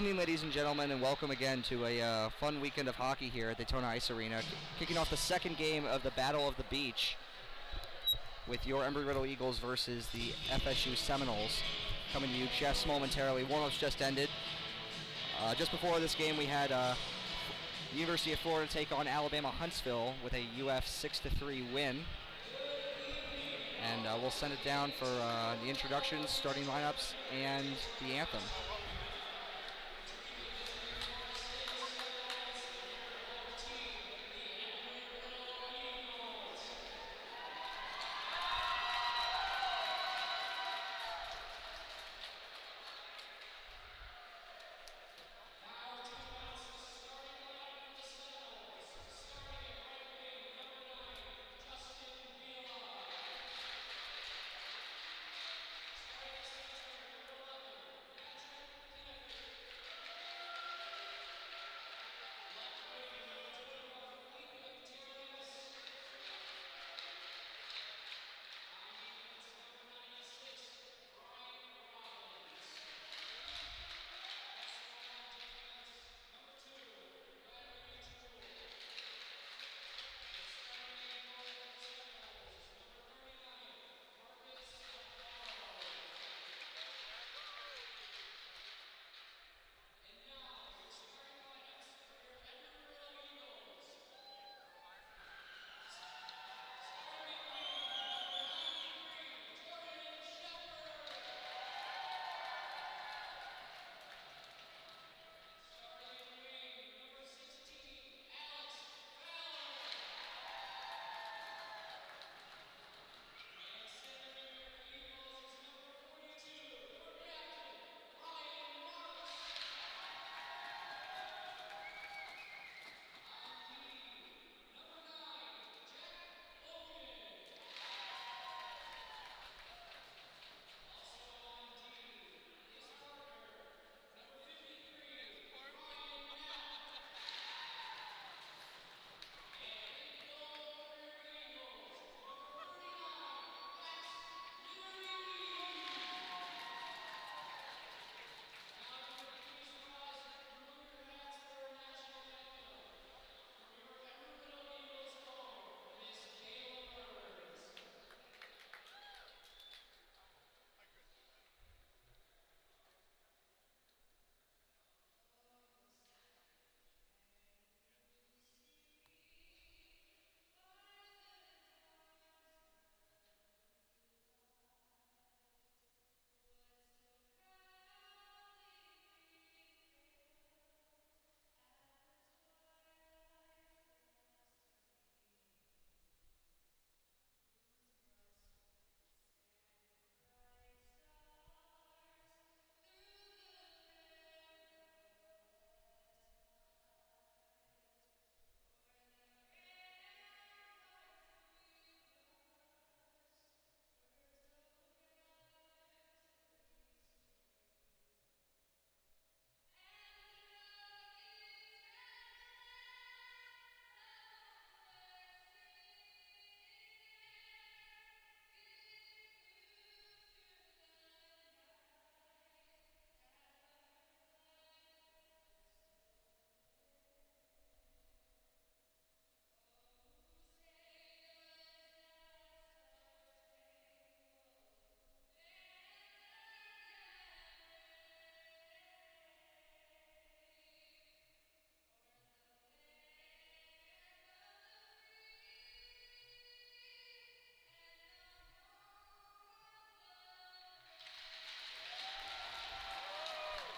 evening, ladies and gentlemen, and welcome again to a fun weekend of hockey here at Daytona Ice Arena. Kicking off the second game of the Battle of the Beach with your Embry-Riddle Eagles versus the FSU Seminoles. Coming to you just momentarily. Warm-ups just ended. Just before this game, we had University of Florida take on Alabama Huntsville with a UF 6-3 win. And we'll send it down for the introductions, starting lineups, and the anthem.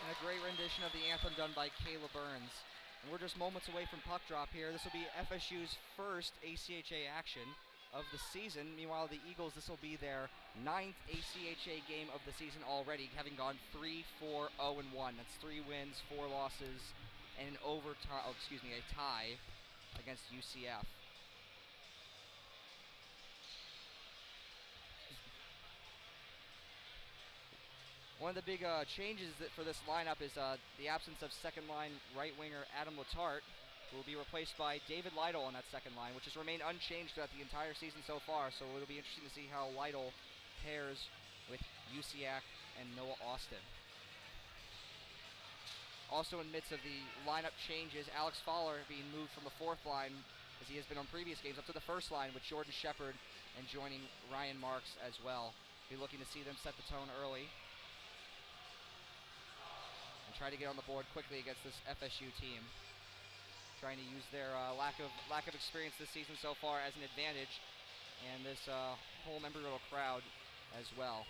And a great rendition of the anthem done by Kayla Burns. And we're just moments away from puck drop here. This will be FSU's first ACHA action of the season. Meanwhile, the Eagles, this will be their 9th ACHA game of the season already, having gone 3-4-0-1. That's 3 wins, 4 losses, and an a tie against UCF. One of the big changes for this lineup is the absence of second-line right winger Adam Letarte, who will be replaced by David Lytle on that second line, which has remained unchanged throughout the entire season so far, so it'll be interesting to see how Lytle pairs with UCF and Noah Austin. Also in midst of the lineup changes, Alex Fowler being moved from the fourth line, as he has been on previous games, up to the first line with Jordan Shepard and joining Ryan Marks as well. Be looking to see them set the tone early and try to get on the board quickly against this FSU team. Trying to use their lack of experience this season so far as an advantage, and this whole Embry-Riddle crowd as well.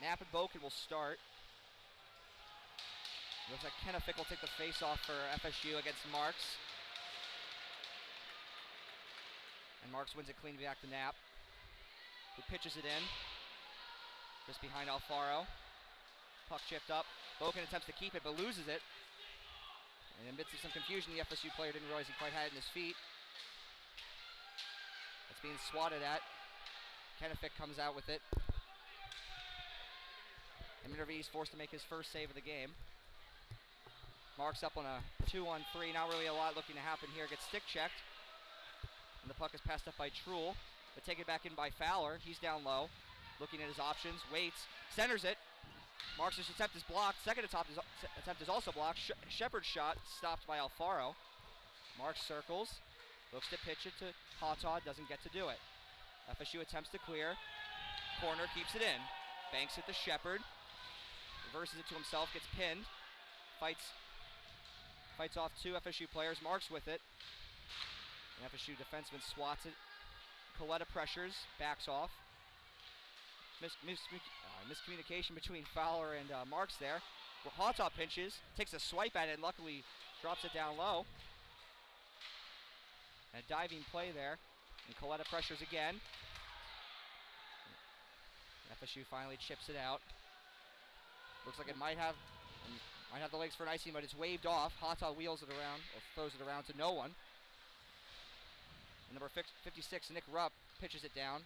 Knapp and Boken will start. Looks like Kennefick will take the face-off for FSU against Marks. And Marks wins it clean back to Knapp, who pitches it in. Just behind Alfaro. Puck chipped up. Boken attempts to keep it, but loses it. And in the midst of some confusion, the FSU player didn't realize he quite had it in his feet. It's being swatted at. Kennefick comes out with it. And Minervi's forced to make his first save of the game. Marks up on a 2-on-3. Not really a lot looking to happen here. Gets stick checked. And the puck is passed up by Truhl. But taken back in by Fowler. He's down low. Looking at his options. Waits. Centers it. Marks' attempt is blocked. Second attempt is also blocked. Shepard's shot stopped by Alfaro. Marks circles. Looks to pitch it to Hawtaw. Doesn't get to do it. FSU attempts to clear. Corner keeps it in. Banks it to Shepard. Reverses it to himself. Gets pinned. Fights off two FSU players. Marks with it. An FSU defenseman swats it. Coletta pressures. Backs off. Miscommunication between Fowler and Marks there. Hawtaw pinches. Takes a swipe at it and luckily drops it down low. And a diving play there. And Coletta pressures again. FSU finally chips it out. Looks like it might have the legs for an icing, but it's waved off. Hawtaw wheels it around, or throws it around to no one. And number 56, Nick Rupp, pitches it down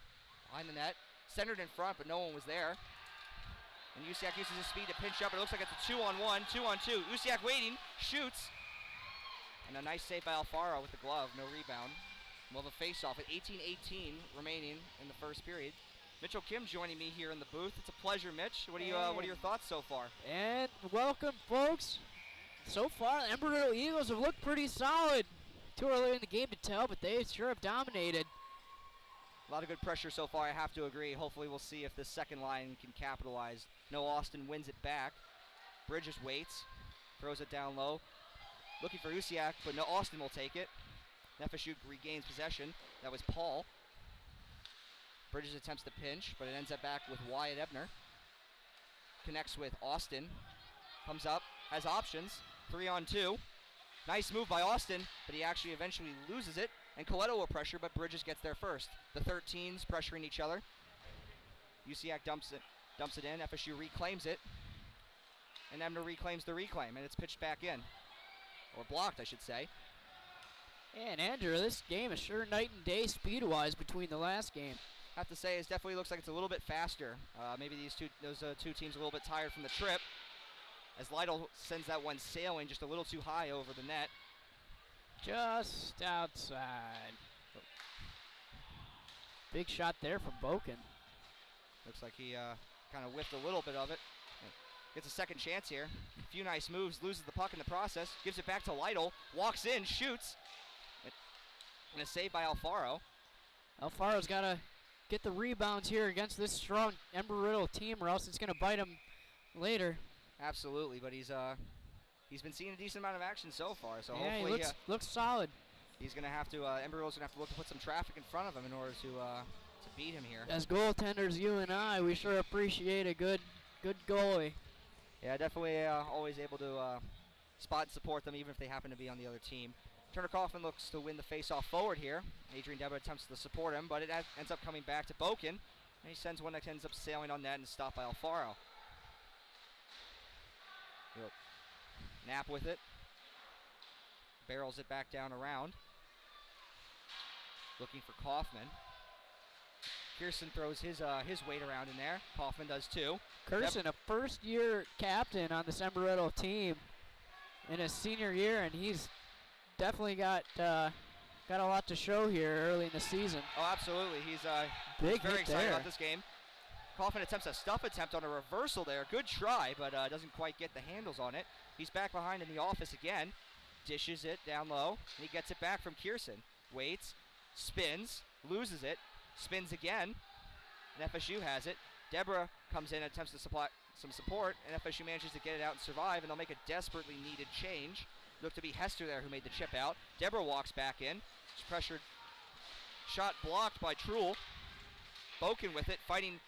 behind the net. Centered in front, but no one was there. And Usiak uses his speed to pinch up. It looks like it's a 2-on-1, 2-on-2. Usiak waiting, shoots. And a nice save by Alfaro with the glove, no rebound. We'll have a face-off at 18-18 remaining in the first period. Mitchell Kim joining me here in the booth. It's a pleasure, Mitch. What are your thoughts so far? And welcome, folks. So far, the Embry-Riddle Eagles have looked pretty solid. Too early in the game to tell, but they sure have dominated. A lot of good pressure so far, I have to agree. Hopefully we'll see if this second line can capitalize. No, Austin wins it back. Bridges waits, throws it down low. Looking for Usiak, but no, Austin will take it. FSU regains possession. That was Paul. Bridges attempts to pinch, but it ends up back with Wyatt Ebner. Connects with Austin. Comes up, has options. 3-on-2. Nice move by Austin, but he actually eventually loses it. And Coletta will pressure, but Bridges gets there first. The 13s pressuring each other. Usiak dumps it in. FSU reclaims it. And Ebner reclaims the reclaim, and it's pitched back in. Or blocked, I should say. And Andrew, this game is sure night and day speed-wise between the last game. I have to say, it definitely looks like it's a little bit faster. Maybe those two teams are a little bit tired from the trip, as Lytle sends that one sailing just a little too high over the net. Just outside. Big shot there from Boken. Looks like he kind of whiffed a little bit of it. Gets a second chance here. A few nice moves, loses the puck in the process, gives it back to Lytle, walks in, shoots. And a save by Alfaro. Alfaro's got to get the rebounds here against this strong Embry-Riddle team, or else it's going to bite him later. Absolutely, but he's been seeing a decent amount of action so far. So yeah, hopefully he looks solid. He's going to have to. Embry-Riddle's going to have to look to put some traffic in front of him in order to beat him here. As goaltenders, you and I, we sure appreciate a good goalie. Yeah, definitely always able to spot and support them, even if they happen to be on the other team. Turner Kaufman looks to win the face-off forward here. Adrian Deborah attempts to support him, but it ends up coming back to Boken. And he sends one that ends up sailing on net and stopped by Alfaro. Knapp with it. Barrels it back down around. Looking for Kaufman. Pearson throws his weight around in there. Kaufman does too. Curson, a first-year captain on the Embry-Riddle team in his senior year, and he's definitely got a lot to show here early in the season. Oh, absolutely. He's Big very hit excited there. about this game. Kaufman attempts a stuff attempt on a reversal there. Good try, but doesn't quite get the handles on it. He's back behind in the office again. Dishes it down low, and he gets it back from Kierson. Waits, spins, loses it, spins again, and FSU has it. Deborah comes in and attempts to supply some support, and FSU manages to get it out and survive, and they'll make a desperately needed change. Looked to be Hester there who made the chip out. Deborah walks back in. She's pressured. Shot blocked by Truhl. Boken with it, fighting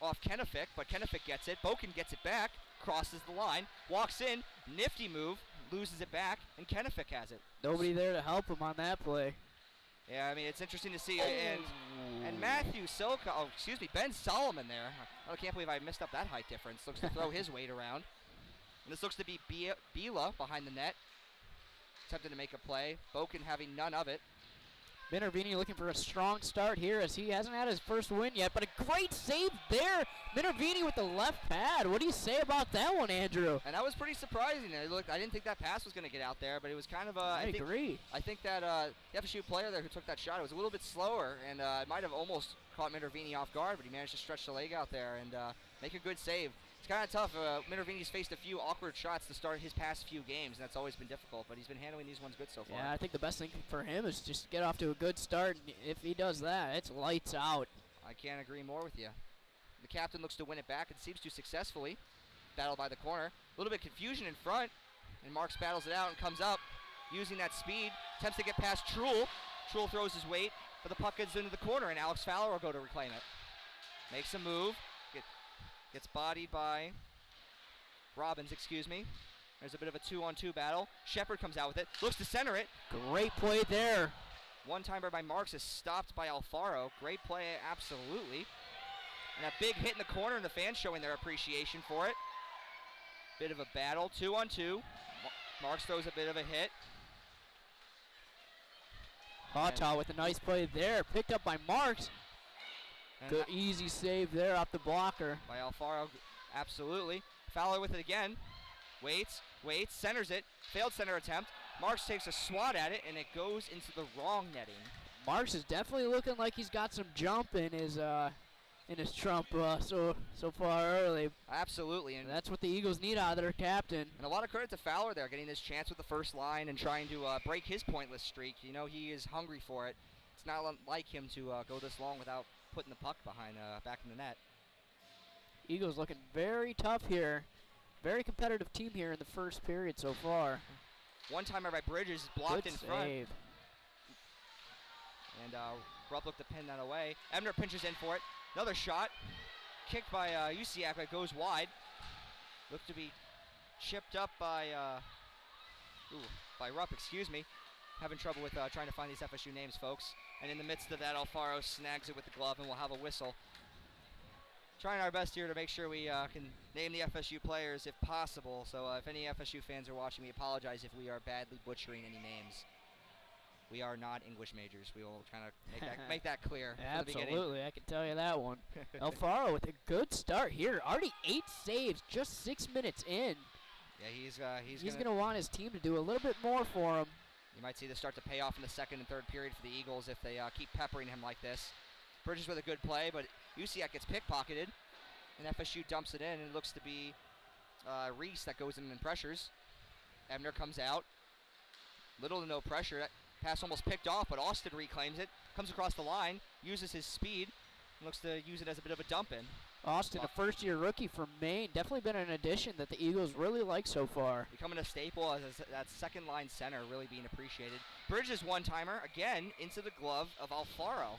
off Kennefic, but Kennefic gets it. Boken gets it back, crosses the line, walks in, nifty move, loses it back, and Kennefic has it. Nobody there to help him on that play. Yeah, I mean, it's interesting to see. And Matthew Ben Solomon there. I can't believe I missed up that height difference. Looks to throw his weight around. And this looks to be Bila behind the net. Attempting to make a play. Boken having none of it. Minervini looking for a strong start here as he hasn't had his first win yet, but a great save there. Minervini with the left pad. What do you say about that one, Andrew? And that was pretty surprising. I didn't think that pass was going to get out there, but it was kind of I agree. I think that the FSU player there who took that shot, it was a little bit slower, and it might have almost caught Minervini off guard, but he managed to stretch the leg out there and make a good save. It's kind of tough. Minervini's faced a few awkward shots to start his past few games, and that's always been difficult, but he's been handling these ones good so far. Yeah, I think the best thing for him is just get off to a good start, and if he does that, it's lights out. I can't agree more with you. The captain looks to win it back and seems to successfully. Battle by the corner. A little bit of confusion in front, and Marks battles it out and comes up using that speed. Attempts to get past Truhl. Truhl throws his weight, but the puck gets into the corner, and Alex Fowler will go to reclaim it. Makes a move. Gets bodied by Robbins, There's a bit of a 2-on-2 battle. Shepard comes out with it. Looks to center it. Great play there. One-timer by Marks is stopped by Alfaro. Great play, absolutely. And a big hit in the corner, and the fans showing their appreciation for it. Bit of a battle. 2-on-2. Marks throws a bit of a hit. Hawtaw with a nice play there. Picked up by Marks. Good easy save there off the blocker. By Alfaro, absolutely. Fowler with it again. Waits, centers it. Failed center attempt. Marks takes a swat at it, and it goes into the wrong netting. Marks is definitely looking like he's got some jump in his trump so far early. Absolutely. And that's what the Eagles need out of their captain. And a lot of credit to Fowler there, getting this chance with the first line and trying to break his pointless streak. You know, he is hungry for it. It's not like him to go this long without putting the puck back in the net. Eagles looking very tough here. Very competitive team here in the first period so far. One-timer by Bridges blocked Good in save. front. And Rupp looked to pin that away. Ebner pinches in for it. Another shot. Kicked by Usiak, but goes wide. Looked to be chipped up by Rupp, Having trouble with trying to find these FSU names, folks. And in the midst of that, Alfaro snags it with the glove, and we'll have a whistle. Trying our best here to make sure we can name the FSU players if possible. So if any FSU fans are watching, we apologize if we are badly butchering any names. We are not English majors. We will kind of make that clear. Absolutely, I can tell you that one. Alfaro with a good start here. Already 8 saves, just 6 minutes in. Yeah, he's going to want his team to do a little bit more for him. You might see this start to pay off in the second and third period for the Eagles if they keep peppering him like this. Bridges with a good play, but Usiak gets pickpocketed, and FSU dumps it in, and it looks to be Reese that goes in and pressures. Ebner comes out. Little to no pressure. That pass almost picked off, but Austin reclaims it, comes across the line, uses his speed, and looks to use it as a bit of a dump-in. Austin, a first-year rookie from Maine, definitely been an addition that the Eagles really like so far. Becoming a staple as that second-line center, really being appreciated. Bridges one-timer, again, into the glove of Alfaro.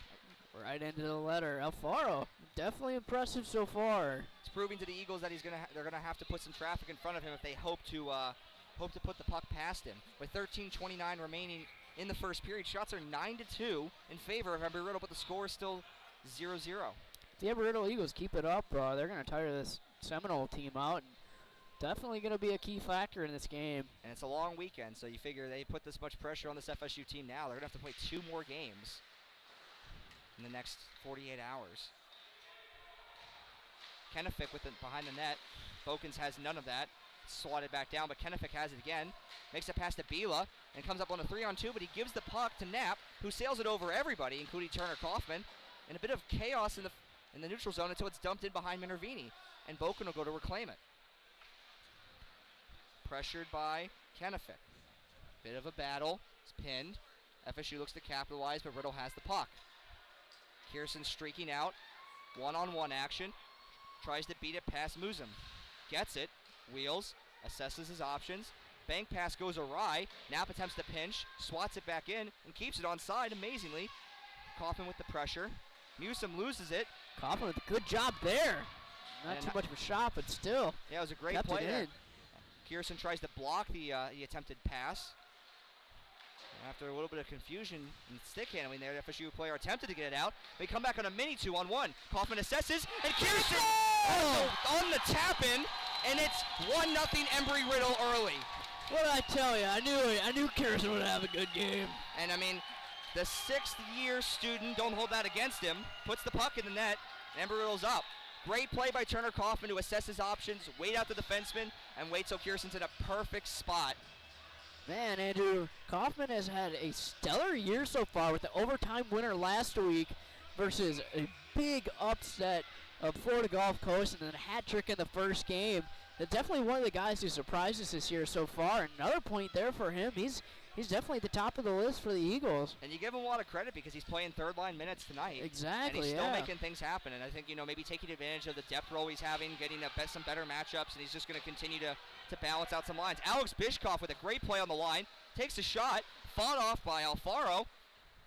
Right into the letter. Alfaro, definitely impressive so far. It's proving to the Eagles that they're gonna have to put some traffic in front of him if they hope to put the puck past him. With 13:29 remaining in the first period, shots are 9-2 in favor of Embry-Riddle, but the score is still 0-0. If the Embry-Riddle Eagles keep it up, they're going to tire this Seminole team out, and definitely going to be a key factor in this game. And it's a long weekend, so you figure they put this much pressure on this FSU team now. They're going to have to play 2 more games in the next 48 hours. Kennefic with it behind the net. Bokens has none of that. Swatted back down, but Kennefic has it again. Makes it past to Bila and comes up on a 3-on-2, but he gives the puck to Knapp, who sails it over everybody, including Turner Kaufman. And a bit of chaos in the neutral zone until it's dumped in behind Minervini, and Boken will go to reclaim it. Pressured by Kennefic. Bit of a battle. It's pinned. FSU looks to capitalize, but Riddle has the puck. Kirsten streaking out. One-on-one action. Tries to beat it past Musum. Gets it. Wheels. Assesses his options. Bank pass goes awry. Knapp attempts to pinch. Swats it back in and keeps it on side amazingly. Kaufman with the pressure. Musum loses it. Kaufman with a good job there. Not too much of a shot, but still. Yeah, it was a great kept play it there. in. Kirsten tries to block the attempted pass. After a little bit of confusion and stick handling there, the FSU player attempted to get it out. They come back on a mini 2-on-1. Kaufman assesses, and Kirsten on the tap-in, and it's 1-0 Embry-Riddle early. What did I tell you? I knew Kirsten would have a good game. And I mean, the 6th-year student, don't hold that against him, puts the puck in the net, and Embry-Riddle's up. Great play by Turner Kaufman to assess his options, wait out the defenseman, and wait till Kirsten's in a perfect spot. Man, Andrew, Kaufman has had a stellar year so far with the overtime winner last week versus a big upset of Florida Gulf Coast and then a hat trick in the first game. They're definitely one of the guys who surprised us this year so far. Another point there for him. He's definitely at the top of the list for the Eagles. And you give him a lot of credit because he's playing third-line minutes tonight. Exactly, And he's still making things happen. And I think, maybe taking advantage of the depth role he's having, getting some better matchups, and he's just going to continue to balance out some lines. Alex Bishkoff with a great play on the line. Takes a shot, fought off by Alfaro.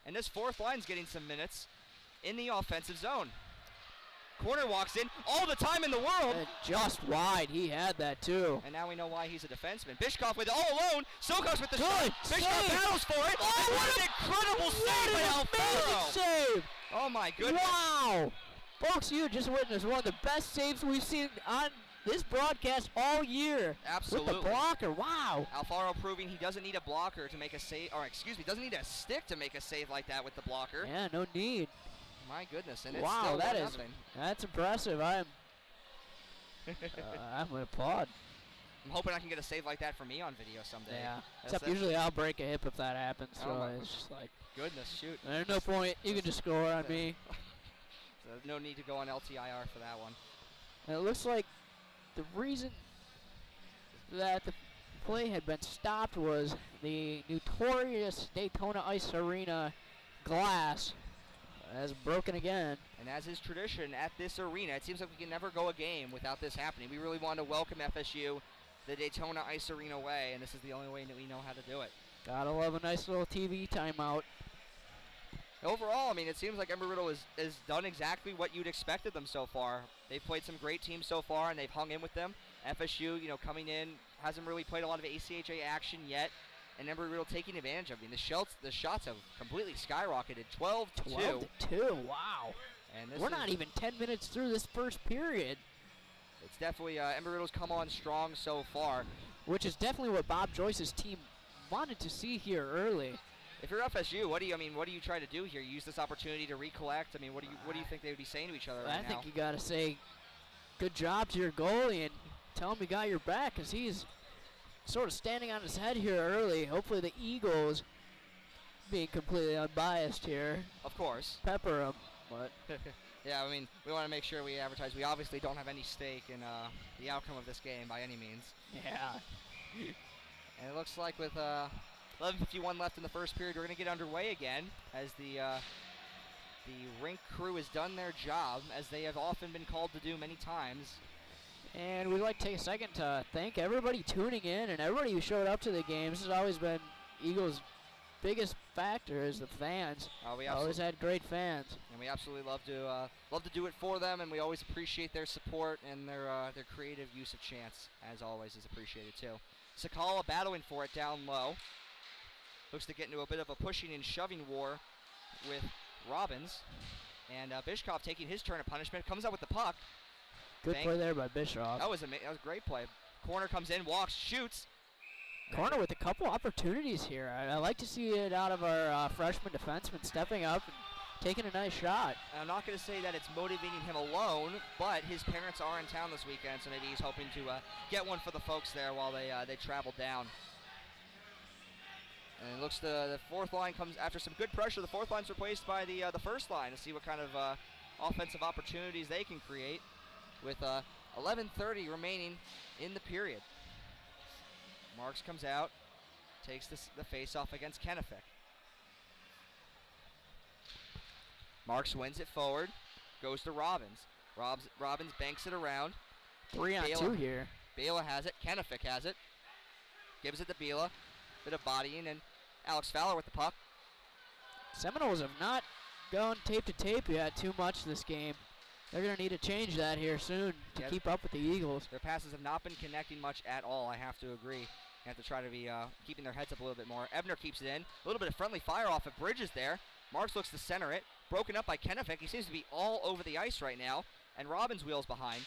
And this fourth line's getting some minutes in the offensive zone. Corner walks in, all the time in the world. And just wide, he had that too. And now we know why he's a defenseman. Bishkoff with it all alone. Sokos with the Good shot. Bishkoff battles for it. Oh, what an incredible save by Alfaro. Save. Oh my goodness. Wow. Folks, you just witnessed one of the best saves we've seen on this broadcast all year. Absolutely. With the blocker, wow. Alfaro proving he doesn't need a blocker to make a save, doesn't need a stick to make a save like that with the blocker. Yeah, no need. My goodness, and it's wow, still that's impressive. I'm gonna applaud. I'm hoping I can get a save like that for me on video someday. Yeah. Except usually I'll break a hip if that happens. So it's just like goodness, shoot. There's no point. You can just score on me. So no need to go on LTIR for that one. And it looks like the reason that the play had been stopped was the notorious Daytona Ice Arena glass has broken again. And as is tradition at this arena, it seems like we can never go a game without this happening. We really want to welcome FSU the Daytona Ice Arena way, and this is the only way that we know how to do it. Gotta love a nice little TV timeout. Overall, I mean, it seems like Embry-Riddle has done exactly what you'd expected them so far. They've played some great teams so far, and they've hung in with them. FSU, coming in, hasn't really played a lot of ACHA action yet. And Embry-Riddle taking advantage of it. The shots have completely skyrocketed. 12-2. 12-2, wow. And we're not even 10 minutes through this first period. It's definitely, Embry-Riddle's come on strong so far. Which is definitely what Bob Joyce's team wanted to see here early. If you're FSU, what do you try to do here? You use this opportunity to recollect? I mean, what do you think they would be saying to each other right now? I think you got to say good job to your goalie and tell him you got your back, because he's sort of standing on his head here early. Hopefully the Eagles, being completely unbiased here, of course, pepper him. But yeah, I mean, we want to make sure we advertise. We obviously don't have any stake in the outcome of this game by any means. Yeah. And it looks like with 11:51 left in the first period, we're going to get underway again as the rink crew has done their job, as they have often been called to do many times. And we'd like to take a second to thank everybody tuning in and everybody who showed up to the games. This has always been Eagles' biggest factor is the fans. We always had great fans. And we absolutely love to do it for them, and we always appreciate their support and their creative use of chants, as always, is appreciated too. Sakala battling for it down low. Looks to get into a bit of a pushing and shoving war with Robbins. And Bishkoff taking his turn of punishment, comes up with the puck. Good play there by Bischoff. That was a great play. Corner comes in, walks, shoots. Corner with a couple opportunities here. I like to see it out of our freshman defenseman stepping up and taking a nice shot. And I'm not going to say that it's motivating him alone, but his parents are in town this weekend, so maybe he's hoping to get one for the folks there while they travel down. And it looks the fourth line comes after some good pressure. The fourth line's replaced by the first line. To see what kind of offensive opportunities they can create with 11:30 remaining in the period. Marks comes out, takes the face-off against Kennefic. Marks wins it forward, goes to Robbins. Robbins banks it around. 3-on-2 here. Bela has it, Kennefic has it. Gives it to Bela. Bit of bodying, and Alex Fowler with the puck. Seminoles have not gone tape to tape yet too much this game. They're going to need to change that here soon to keep up with the Eagles. Their passes have not been connecting much at all, I have to agree. They have to try to be keeping their heads up a little bit more. Ebner keeps it in. A little bit of friendly fire off of Bridges there. Marks looks to center it. Broken up by Kennefic. He seems to be all over the ice right now. And Robbins wheels behind.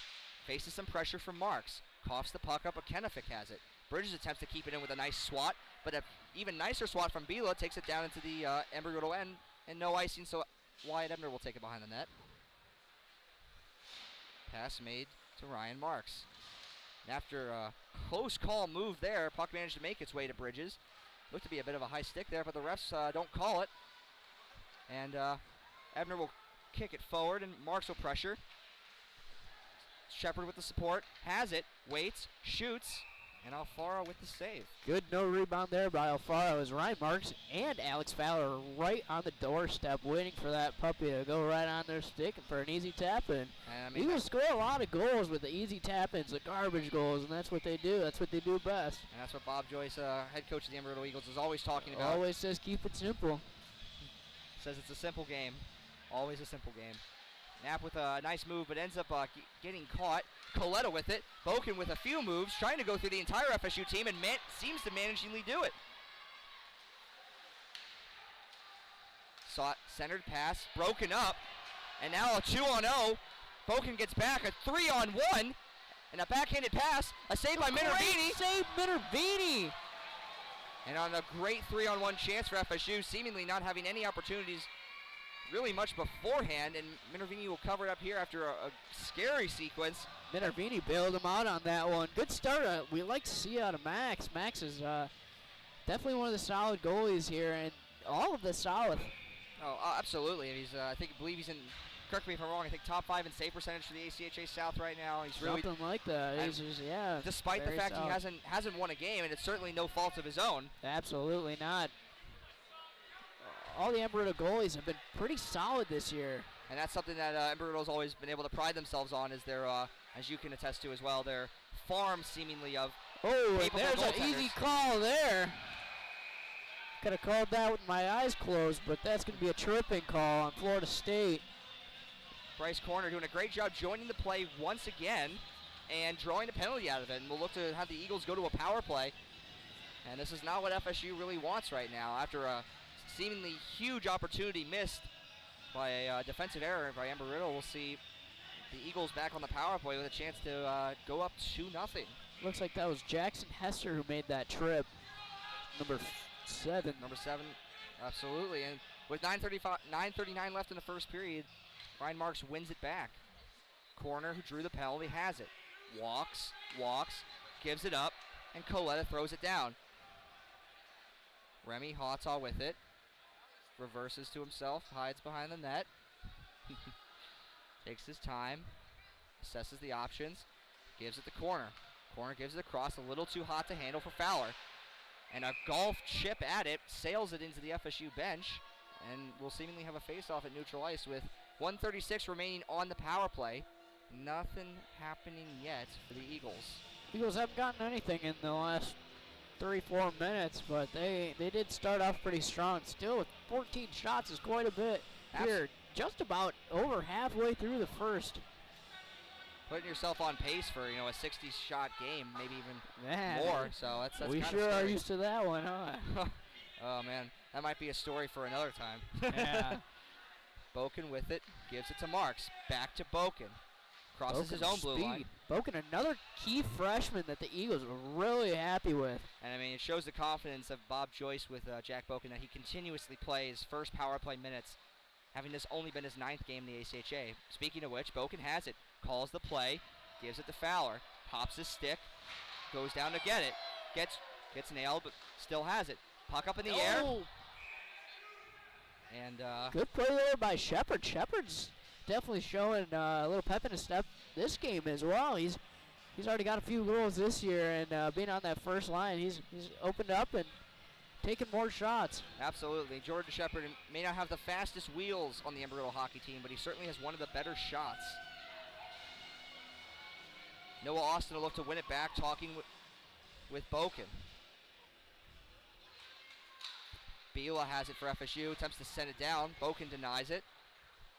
Faces some pressure from Marks. Coughs the puck up, but Kennefic has it. Bridges attempts to keep it in with a nice swat, but an even nicer swat from Bela takes it down into the Embry-Riddle end, and no icing, so Wyatt Ebner will take it behind the net. Pass made to Ryan Marks. And after a close call move there, puck managed to make its way to Bridges. Looked to be a bit of a high stick there, but the refs don't call it. And Ebner will kick it forward, and Marks will pressure. Shepard with the support, has it, waits, shoots, and Alfaro with the save. Good no rebound there by Alfaro as Ryan Marks and Alex Fowler are right on the doorstep waiting for that puppy to go right on their stick for an easy tap-in. Eagles score a lot of goals with the easy tap-ins, the garbage goals, and that's what they do. That's what they do best. And that's what Bob Joyce, head coach of the Embry-Riddle Eagles, is always talking about. Always says keep it simple. Says it's a simple game. Always a simple game. Knapp with a nice move, but ends up getting caught. Coletta with it. Boken with a few moves, trying to go through the entire FSU team, and seems to managingly do it. Sought centered pass, broken up, and now a 2-on-0. Boken gets back, a 3-on-1, and a backhanded pass, a save by Minervini. Save Minervini! And on a great 3-on-1 chance for FSU, seemingly not having any opportunities really much beforehand, and Minervini will cover it up here after a scary sequence. Minervini bailed him out on that one. Good start we like to see out of Max. Max is definitely one of the solid goalies here, and all of the solid. Oh, absolutely. He's I believe he's in, correct me if I'm wrong, I think top 5 in save percentage for the ACHA South right now. He's really something like that. Despite the fact solid. He hasn't won a game, and it's certainly no fault of his own. Absolutely not. All the Embry-Riddle goalies have been pretty solid this year. And that's something that Embry-Riddle's always been able to pride themselves on, is their, as you can attest to as well, their farm seemingly of there's an easy call there. Could have called that with my eyes closed, but that's going to be a tripping call on Florida State. Bryce Corner doing a great job joining the play once again and drawing a penalty out of it. And we'll look to have the Eagles go to a power play. And this is not what FSU really wants right now. After a seemingly huge opportunity missed by a defensive error by Embry-Riddle, we'll see the Eagles back on the power play with a chance to go up 2-0. Looks like that was Jackson Hester who made that trip. Number 7. Number 7, absolutely. And with 9:39 left in the first period, Ryan Marks wins it back. Corner, who drew the penalty, has it. Walks, gives it up, and Coletta throws it down. Remy Hawtaw with it. Reverses to himself, hides behind the net. Takes his time, assesses the options, gives it to Corner. Corner gives it across, a little too hot to handle for Fowler. And a golf chip at it, sails it into the FSU bench, and will seemingly have a face-off at neutral ice with 1:36 remaining on the power play. Nothing happening yet for the Eagles. Eagles haven't gotten anything in the last 3-4 minutes, but they did start off pretty strong. Still, with 14 shots is quite a bit here. Just about over halfway through the first. Putting yourself on pace for, a 60-shot game, maybe even more. So that's we sure scary. Are used to that one, huh? Oh man, that might be a story for another time. Yeah. Boken with it, gives it to Marks. Back to Boken. Crosses his own blue line. Boken, another key freshman that the Eagles were really happy with. And it shows the confidence of Bob Joyce with Jack Boken that he continuously plays first power play minutes, having this only been his 9th game in the ACHA. Speaking of which, Boken has it, calls the play, gives it to Fowler, pops his stick, goes down to get it, gets nailed, but still has it. Puck up in the air. And good play there by Shepard. Shepard's definitely showing a little pep in his step this game as well. He's already got a few goals this year, and being on that first line, he's opened up and taking more shots. Absolutely. Jordan Shepard may not have the fastest wheels on the Embry-Riddle hockey team, but he certainly has one of the better shots. Noah Austin will look to win it back, talking with Boken. Bila has it for FSU, attempts to send it down. Boken denies it,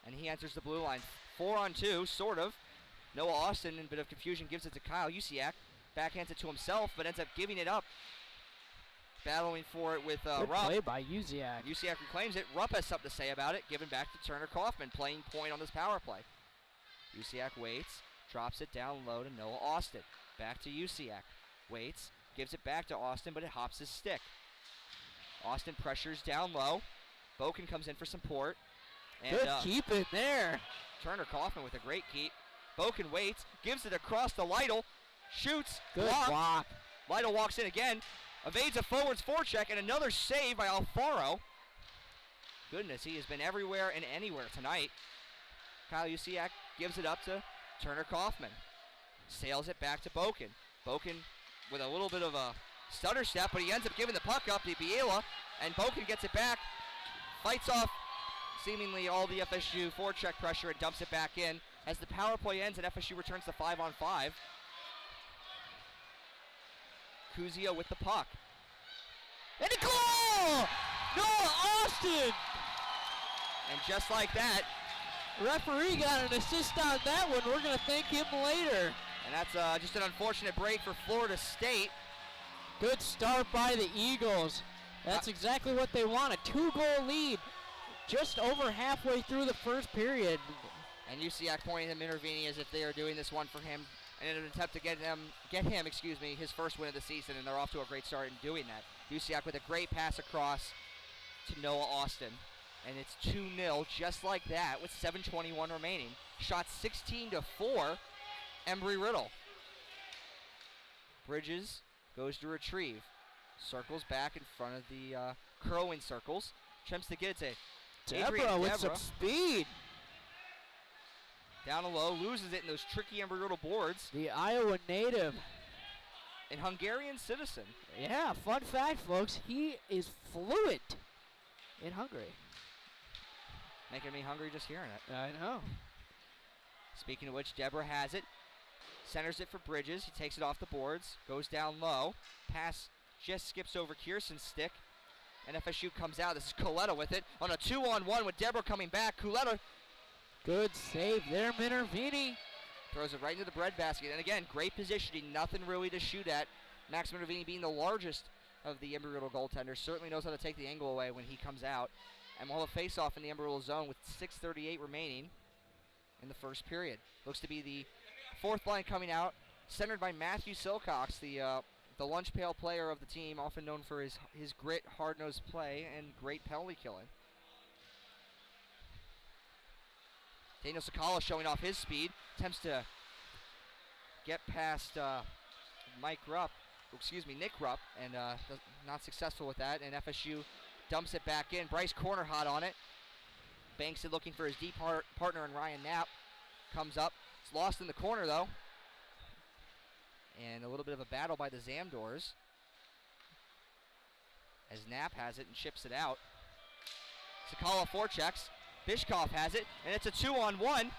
and he enters the blue line. 4-on-2, sort of. Noah Austin, in a bit of confusion, gives it to Kyle Usiak. Backhands it to himself, but ends up giving it up. Battling for it with Good Rupp. play by Usiak. Usiak reclaims it. Rupp has something to say about it. Given back to Turner Kaufman, playing point on this power play. Usiak waits, drops it down low to Noah Austin. Back to Usiak. Waits, gives it back to Austin, but it hops his stick. Austin pressures down low. Boken comes in for support. And, Good keep in there. Turner Kaufman with a great keep. Boken waits, gives it across to Lytle, shoots, Good block. Lytle walks in again, evades a forward's forecheck, and another save by Alfaro. Goodness, he has been everywhere and anywhere tonight. Kyle Usiak gives it up to Turner Kaufman. Sails it back to Boken. Boken with a little bit of a stutter step, but he ends up giving the puck up to Biela, and Boken gets it back, fights off seemingly all the FSU forecheck pressure and dumps it back in. As the power play ends and FSU returns to 5-on-5. Kuzia with the puck. And a goal! Noah Austin! And just like that, referee got an assist on that one. We're going to thank him later. And that's just an unfortunate break for Florida State. Good start by the Eagles. That's exactly what they want, a 2-goal lead just over halfway through the first period. And Usiak pointing him intervening as if they are doing this one for him in an attempt to get him his first win of the season, and they're off to a great start in doing that. Usiak with a great pass across to Noah Austin, and it's 2-0 just like that with 7:21 remaining. Shot 16-4, Embry-Riddle. Bridges goes to retrieve, circles back in front of the curling circles, attempts to get it to Deborah with some speed. Down low, loses it in those tricky Embry-Riddle boards. The Iowa native. An Hungarian citizen. Yeah, fun fact, folks, he is fluent in Hungary. Making me hungry just hearing it. I know. Speaking of which, Deborah has it. Centers it for Bridges. He takes it off the boards. Goes down low. Pass just skips over Kierson's stick. And FSU comes out. This is Coletta with it. On a 2-on-1 with Deborah coming back. Coletta. Good save there, Minervini. Throws it right into the breadbasket. And again, great positioning. Nothing really to shoot at. Max Minervini being the largest of the Embry-Riddle goaltenders. Certainly knows how to take the angle away when he comes out. And we'll have a face-off in the Embry-Riddle zone with 6:38 remaining in the first period. Looks to be the fourth line coming out, centered by Matthew Silcox, the lunch pail player of the team, often known for his grit, hard-nosed play, and great penalty killing. Daniel Sakala showing off his speed, attempts to get past Nick Rupp, and not successful with that, and FSU dumps it back in. Bryce Corner hot on it. Banks it looking for his deep partner in Ryan Knapp. Comes up. It's lost in the corner, though. And a little bit of a battle by the Zamdors. As Knapp has it and chips it out. Sakala forechecks. Bishkoff has it, and it's a 2-on-1.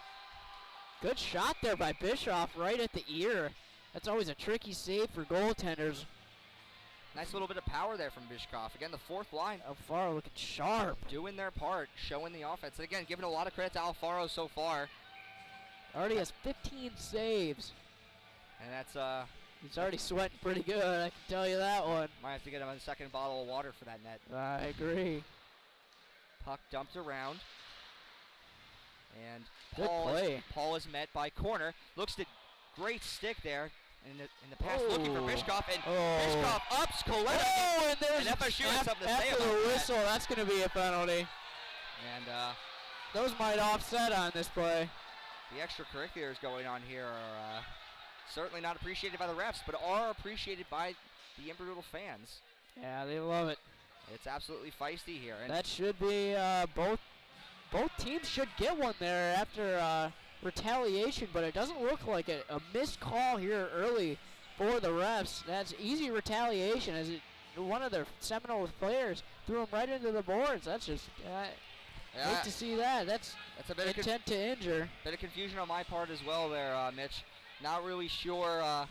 Good shot there by Bischoff right at the ear. That's always a tricky save for goaltenders. Nice little bit of power there from Bishkoff. Again, the fourth line. Alfaro looking sharp. Doing their part, showing the offense. And again, giving a lot of credit to Alfaro so far. Already has 15 saves. And that's, he's already sweating pretty good, I can tell you that one. might have to get him a second bottle of water for that net. I agree. Puck dumped around. And Good play. Paul is met by Corner. Looks to great stick there in the pass, looking for Bishkoff, and Bishkoff ups Coletta. Oh, and there's and FSU has something to say after about the whistle, that's going to be a penalty. And those might offset on this play. the extracurriculars going on here are certainly not appreciated by the refs, but are appreciated by the Embry-Riddle fans. Yeah, they love it. It's absolutely feisty here. And That should be both both teams should get one there after retaliation, but it doesn't look like it. A missed call here early for the refs. That's easy retaliation as one of their Seminoles players threw him right into the boards. That's just hate to see that. That's a bit intent to injure. Bit of confusion on my part as well there, Mitch. Not really sure. I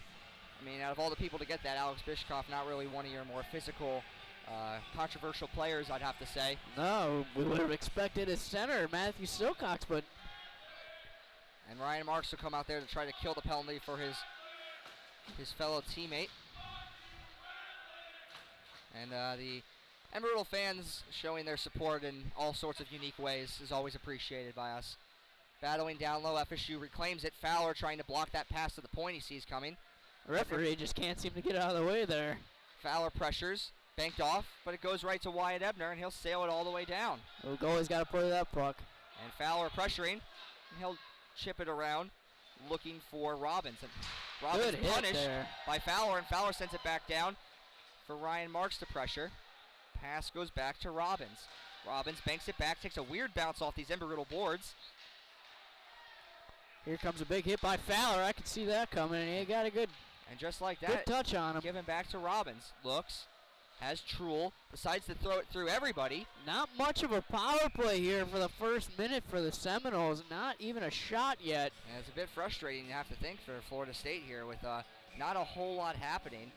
mean, out of all the people to get that, Alex Bishkoff, not really one of your more physical, controversial players, I'd have to say. No, we would have expected his center, Matthew Silcox, but... And Ryan Marks will come out there to try to kill the penalty for his fellow teammate. And the Embry-Riddle fans showing their support in all sorts of unique ways is always appreciated by us. Battling down low, FSU reclaims it. Fowler trying to block that pass to the point he sees coming. The referee just can't seem to get out of the way there. Fowler pressures, banked off, but it goes right to Wyatt Ebner, and he'll sail it all the way down. The goalie's got to play that puck. And Fowler pressuring, and he'll chip it around, looking for Robbins. And Robbins punished by Fowler, and Fowler sends it back down for Ryan Marks to pressure. Pass goes back to Robbins. Robbins banks it back, takes a weird bounce off these Embry-Riddle boards. Here comes a big hit by Fowler. I could see that coming, and he got a good, and just like that, good touch on him. Given back to Robbins. Looks, has Truhl, decides to throw it through everybody. Not much of a power play here for the first minute for the Seminoles. Not even a shot yet. And it's a bit frustrating, you have to think, for Florida State here with not a whole lot happening.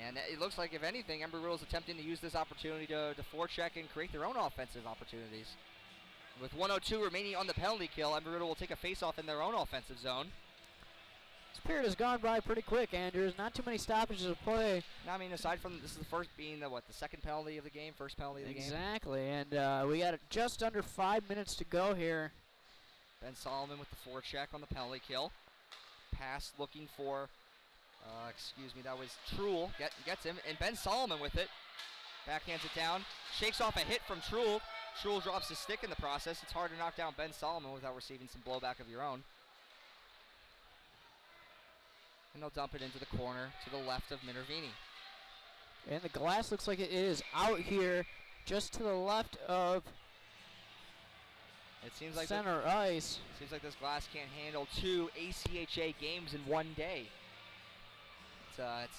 And it looks like, if anything, Embry-Riddle is attempting to use this opportunity to forecheck and create their own offensive opportunities. With 1:02 remaining on the penalty kill, Embry-Riddle will take a face-off in their own offensive zone. This period has gone by pretty quick, Andrews. Not too many stoppages of play. I mean, aside from this is the first being the second penalty of the game, first penalty of the game. Exactly, and we got just under 5 minutes to go here. Ben Solomon with the forecheck on the penalty kill. Pass looking for, that was Truhl. Gets him, and Ben Solomon with it. Backhands it down, shakes off a hit from Truhl. Truhl drops his stick in the process. It's hard to knock down Ben Solomon without receiving some blowback of your own. And they'll dump it into the corner to the left of Minervini. And the glass looks like it is out here just to the left of center ice. It seems like this glass can't handle 2 ACHA games in one day.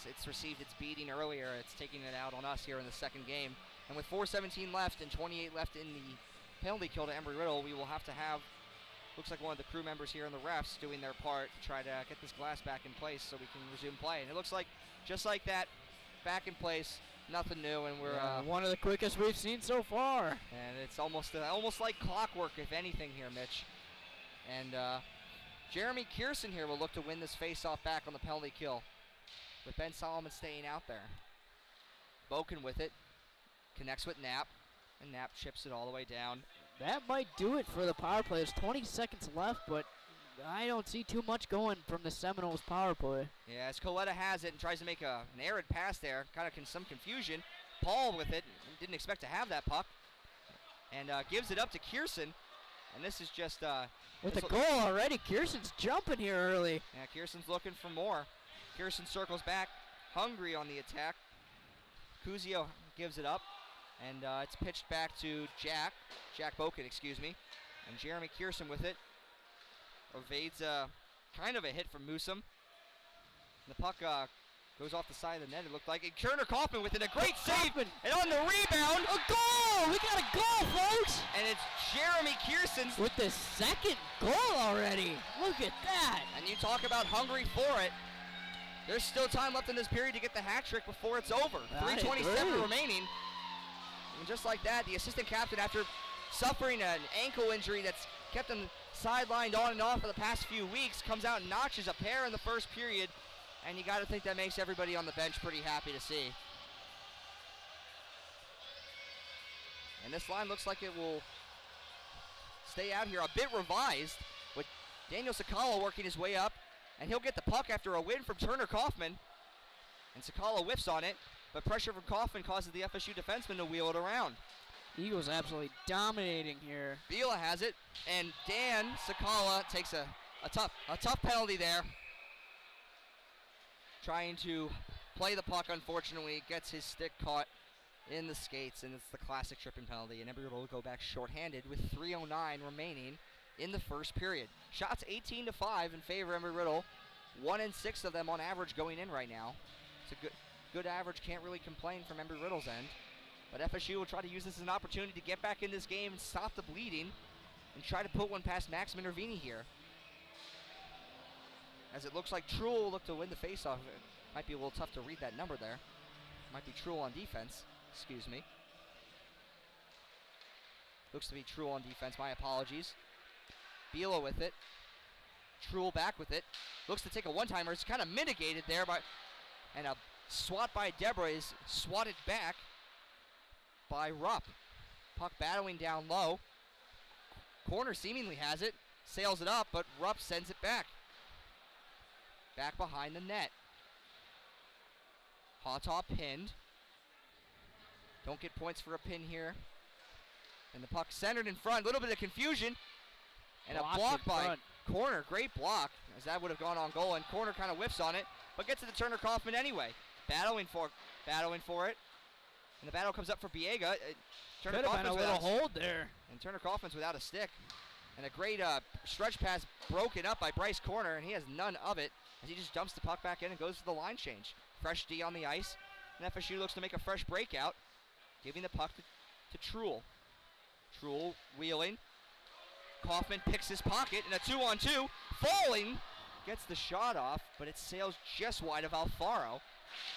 It's received its beating earlier. It's taking it out on us here in the second game. And with 4:17 left and 28 left in the penalty kill to Embry-Riddle, we will have to have, looks like one of the crew members here and the refs doing their part to try to get this glass back in place so we can resume play. And it looks like, just like that, back in place, nothing new, and we're one of the quickest we've seen so far. And it's almost like clockwork, if anything, here, Mitch. And Jeremy Kierson here will look to win this face-off back on the penalty kill, with Ben Solomon staying out there. Boken with it, connects with Knapp, and Knapp chips it all the way down. That might do it for the power play. There's 20 seconds left, but I don't see too much going from the Seminoles power play. Yeah, as Coletta has it and tries to make an errant pass there, kind of some confusion. Paul with it, didn't expect to have that puck, and gives it up to Kierson. And this is just... with a goal already, Kierson's jumping here early. Yeah, Kierson's looking for more. Kierson circles back, hungry on the attack. Cusio gives it up, and it's pitched back to Jack Boken, and Jeremy Kierson with it. Evades kind of a hit from Musum. The puck goes off the side of the net, it looked like. And Kerner Kaufman with it, a great save, and on the rebound, a goal! We got a goal, folks! And it's Jeremy Kierson with the second goal already. Look at that! And you talk about hungry for it. There's still time left in this period to get the hat trick before it's over. 3:27 remaining. And just like that, the assistant captain, after suffering an ankle injury that's kept him sidelined on and off for the past few weeks, comes out and notches a pair in the first period. And you got to think that makes everybody on the bench pretty happy to see. And this line looks like it will stay out here, a bit revised, with Daniel Sakala working his way up. And he'll get the puck after a win from Turner Kaufman. And Sakala whiffs on it, but pressure from Kaufman causes the FSU defenseman to wheel it around. Eagles absolutely dominating here. Bila has it, and Dan Sakala takes a tough penalty there. Trying to play the puck, unfortunately, gets his stick caught in the skates, and it's the classic tripping penalty, and Embry-Riddle will go back shorthanded with 3:09 remaining in the first period. Shots 18-5 in favor of Embry-Riddle. 1 and 6 of them on average going in right now. It's a good average. Can't really complain from Embry-Riddle's end. But FSU will try to use this as an opportunity to get back in this game and stop the bleeding and try to put one past Max Minervini here. As it looks like Truel will look to win the faceoff. It might be a little tough to read that number there. Might be Truel on defense. Excuse me. Looks to be Truel on defense. My apologies. Bila with it. Truel back with it. Looks to take a one-timer. It's kind of mitigated there and a swat by Deborah is swatted back by Rupp. Puck battling down low. Corner seemingly has it. Sails it up, but Rupp sends it back. Back behind the net. Hawtaw pinned. Don't get points for a pin here. And the puck centered in front. A little bit of confusion. And a block by Corner. Great block, as that would have gone on goal. And Corner kind of whiffs on it, but gets to the Turner Kaufman anyway. Battling for it. And the battle comes up for Biega. Turner Kaufman's been a little hold there. And Turner Kaufman's without a stick. And a great stretch pass broken up by Bryce Corner, and he has none of it as he just dumps the puck back in and goes for the line change. Fresh D on the ice. And FSU looks to make a fresh breakout, giving the puck to Truel. Truel wheeling. Kaufman picks his pocket in a 2-on-2. Falling, gets the shot off, but it sails just wide of Alfaro.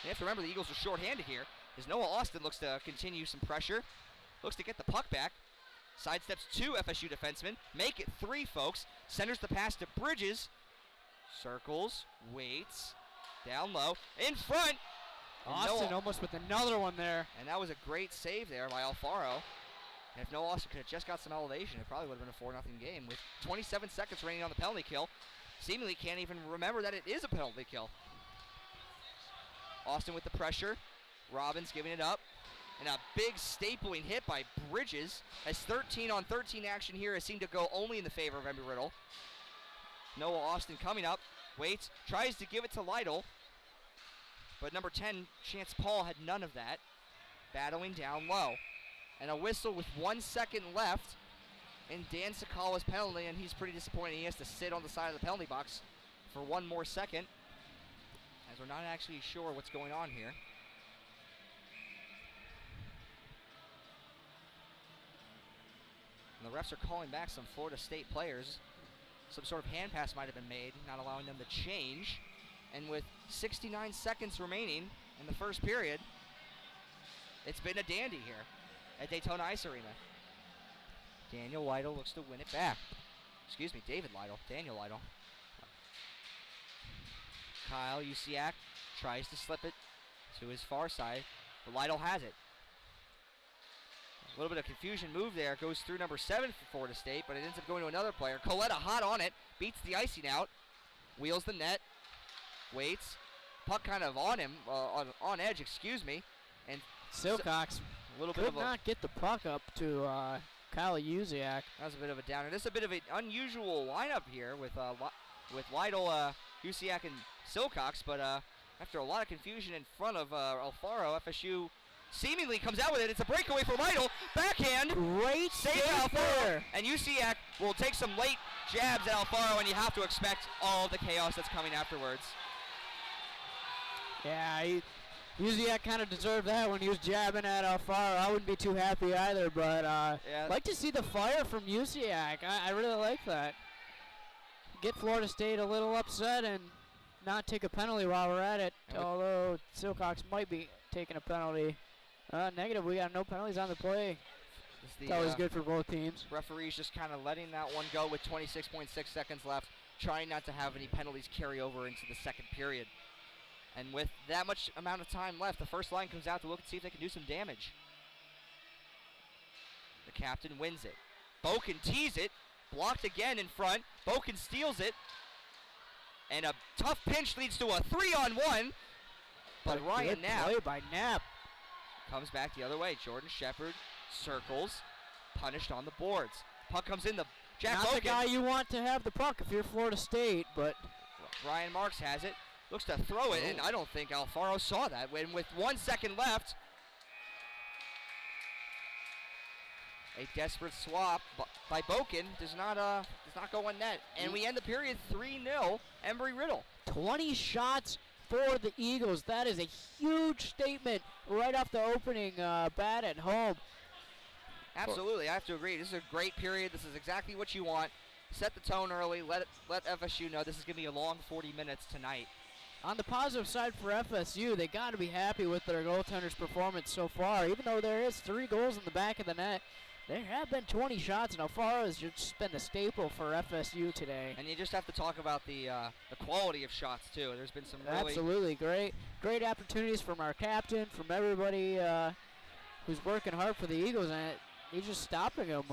You have to remember the Eagles are shorthanded here, as Noah Austin looks to continue some pressure. Looks to get the puck back. Sidesteps 2 FSU defensemen. Make it 3, folks. Centers the pass to Bridges. Circles, waits, down low, in front. Austin almost with another one there. And that was a great save there by Alfaro. And if Noah Austin could have just got some elevation, it probably would have been a 4-0 game. With 27 seconds remaining on the penalty kill, seemingly can't even remember that it is a penalty kill. Austin with the pressure. Robbins giving it up. And a big stapling hit by Bridges, as 13-on-13 action here has seemed to go only in the favor of Embry-Riddle. Noah Austin coming up, waits, tries to give it to Lytle, but number 10, Chance Paul, had none of that. Battling down low. And a whistle with 1 second left in Dan Sakala's penalty, and he's pretty disappointed. He has to sit on the side of the penalty box for 1 more second, as we're not actually sure what's going on here. And the refs are calling back some Florida State players. Some sort of hand pass might have been made, not allowing them to change. And with 69 seconds remaining in the first period, it's been a dandy here at Daytona Ice Arena. Daniel Lytle looks to win it back. Excuse me, David Lytle. Daniel Lytle. Kyle Usiak tries to slip it to his far side, but Lytle has it. A little bit of confusion move there. Goes through number 7 for Florida State, but it ends up going to another player. Coletta hot on it. Beats the icing out. Wheels the net. Waits. Puck kind of on him. On edge, excuse me. And Silcox a little bit of not get the puck up to Kyle Usiak. That was a bit of a downer. This is a bit of an unusual lineup here with Lytle, Usiak, and Silcox, but after a lot of confusion in front of Alfaro, FSU seemingly comes out with it. It's a breakaway for Lytle. Backhand. Great save Alfaro. there. And Usiak will take some late jabs at Alfaro, and you have to expect all the chaos that's coming afterwards. Yeah, Usiak kind of deserved that when he was jabbing at Alfaro. I wouldn't be too happy either, but like to see the fire from Usiak. I really like that. Get Florida State a little upset and not take a penalty while we're at it, although Silcox might be taking a penalty. Negative, we got no penalties on the play. It's always good for both teams. Referees just kind of letting that one go with 26.6 seconds left, trying not to have any penalties carry over into the second period. And with that much amount of time left, the first line comes out to look and see if they can do some damage. The captain wins it. Boken tees it, blocked again in front. Boken steals it, and a tough pinch leads to a 3-on-1. But Ryan Knapp play by Knapp comes back the other way. Jordan Shepard circles, punished on the boards. Puck comes in. Jack Not Boken. the guy you want to have the puck if you're Florida State, but Ryan Marks has it. Looks to throw it, and I don't think Alfaro saw that. When with 1 second left, A desperate swap by Boken does not go in net. And we end the period 3-0, Embry-Riddle. 20 shots for the Eagles. That is a huge statement right off the opening bat at home. Absolutely, I have to agree. This is a great period. This is exactly what you want. Set the tone early. Let FSU know this is going to be a long 40 minutes tonight. On the positive side for FSU, they got to be happy with their goaltender's performance so far. Even though there is 3 goals in the back of the net, there have been 20 shots, and Alfaro has just been a staple for FSU today. And you just have to talk about the quality of shots, too. There's been some really... Absolutely. Great opportunities from our captain, from everybody who's working hard for the Eagles, and he's just stopping them.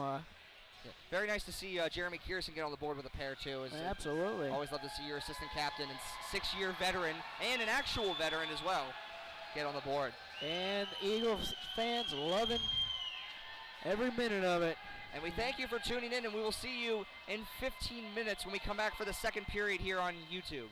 Very nice to see Jeremy Kierson get on the board with a pair, too. Absolutely. Always love to see your assistant captain and 6-year veteran, and an actual veteran as well, get on the board. And Eagles fans loving every minute of it. And we thank you for tuning in, and we will see you in 15 minutes when we come back for the second period here on YouTube.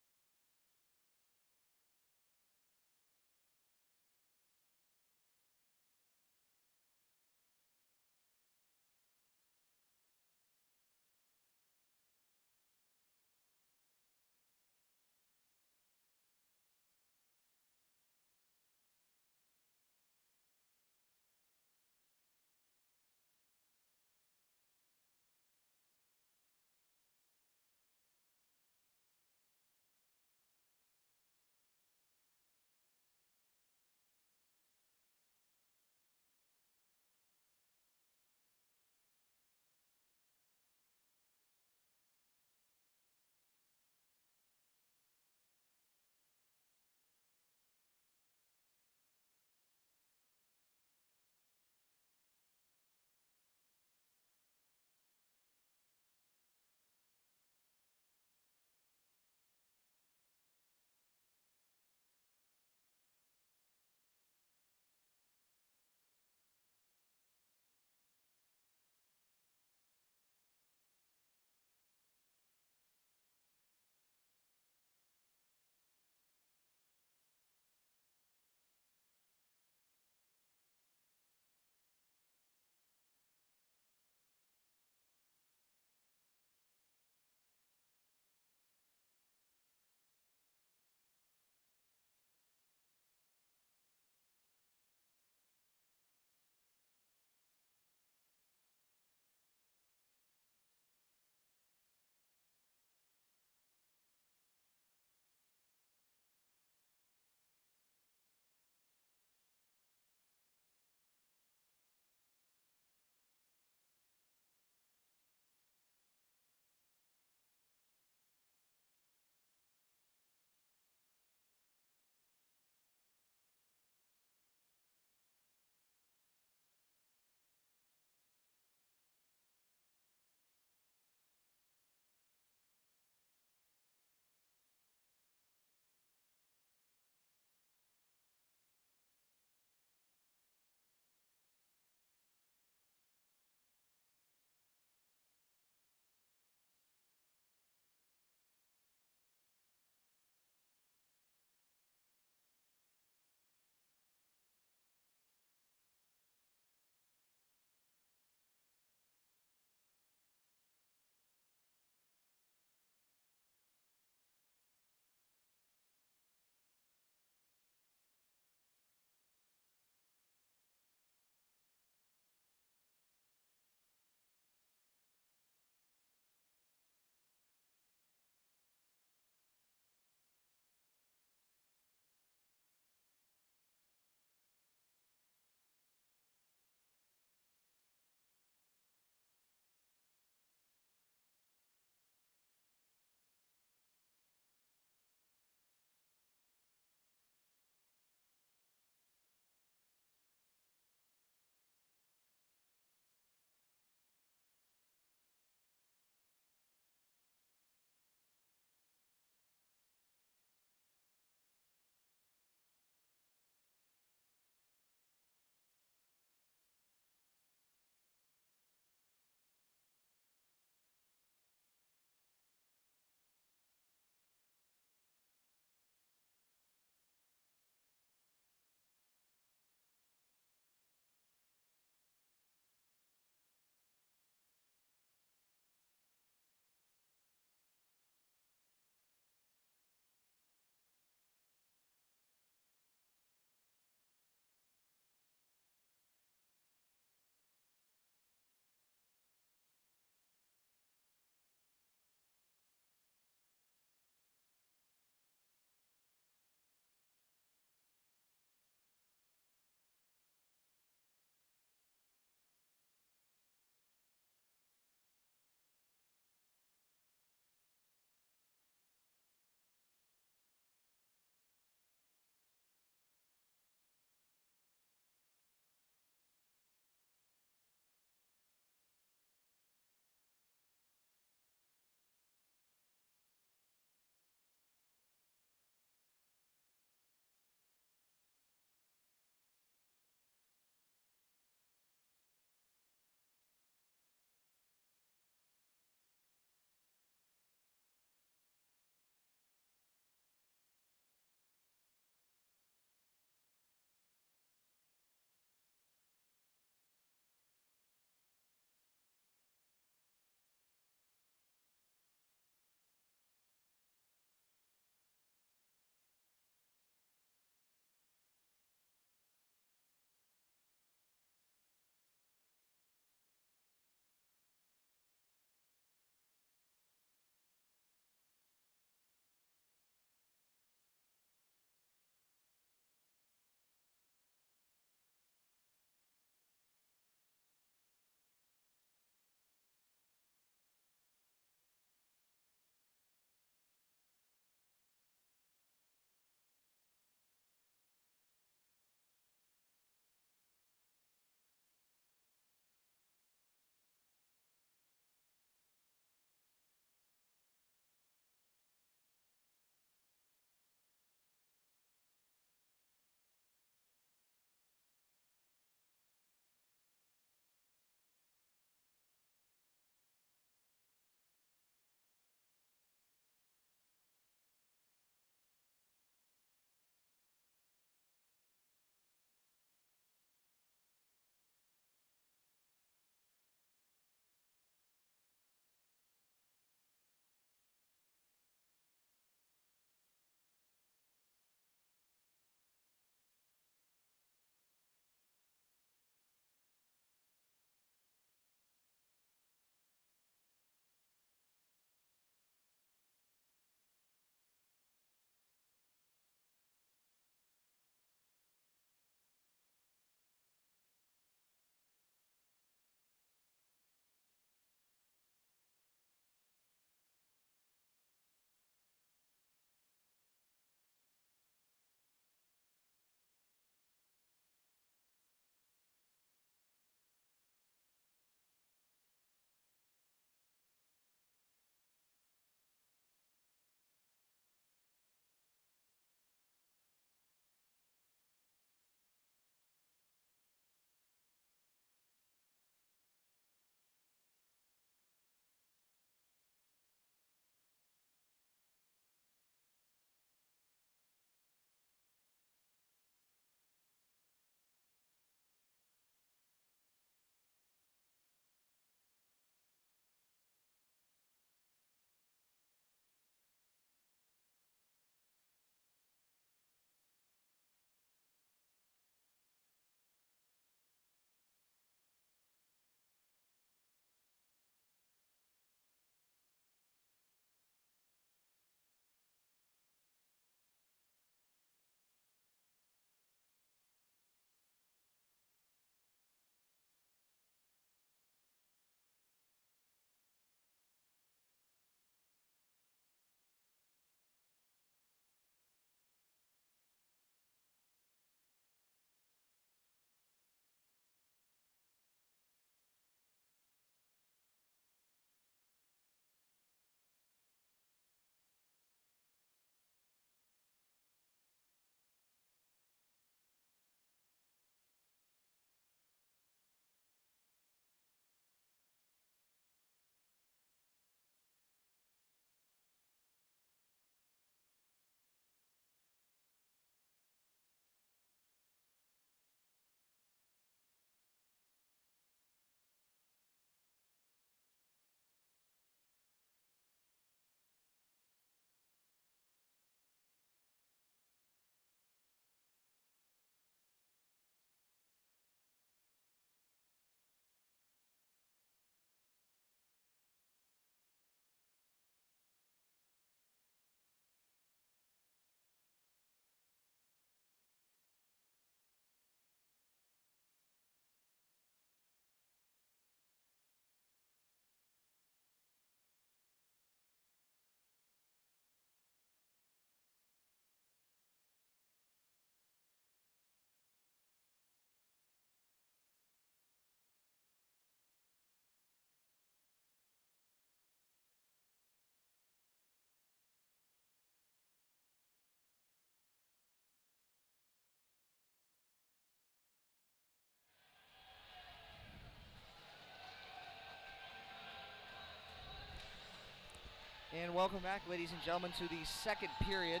And welcome back, ladies and gentlemen, to the second period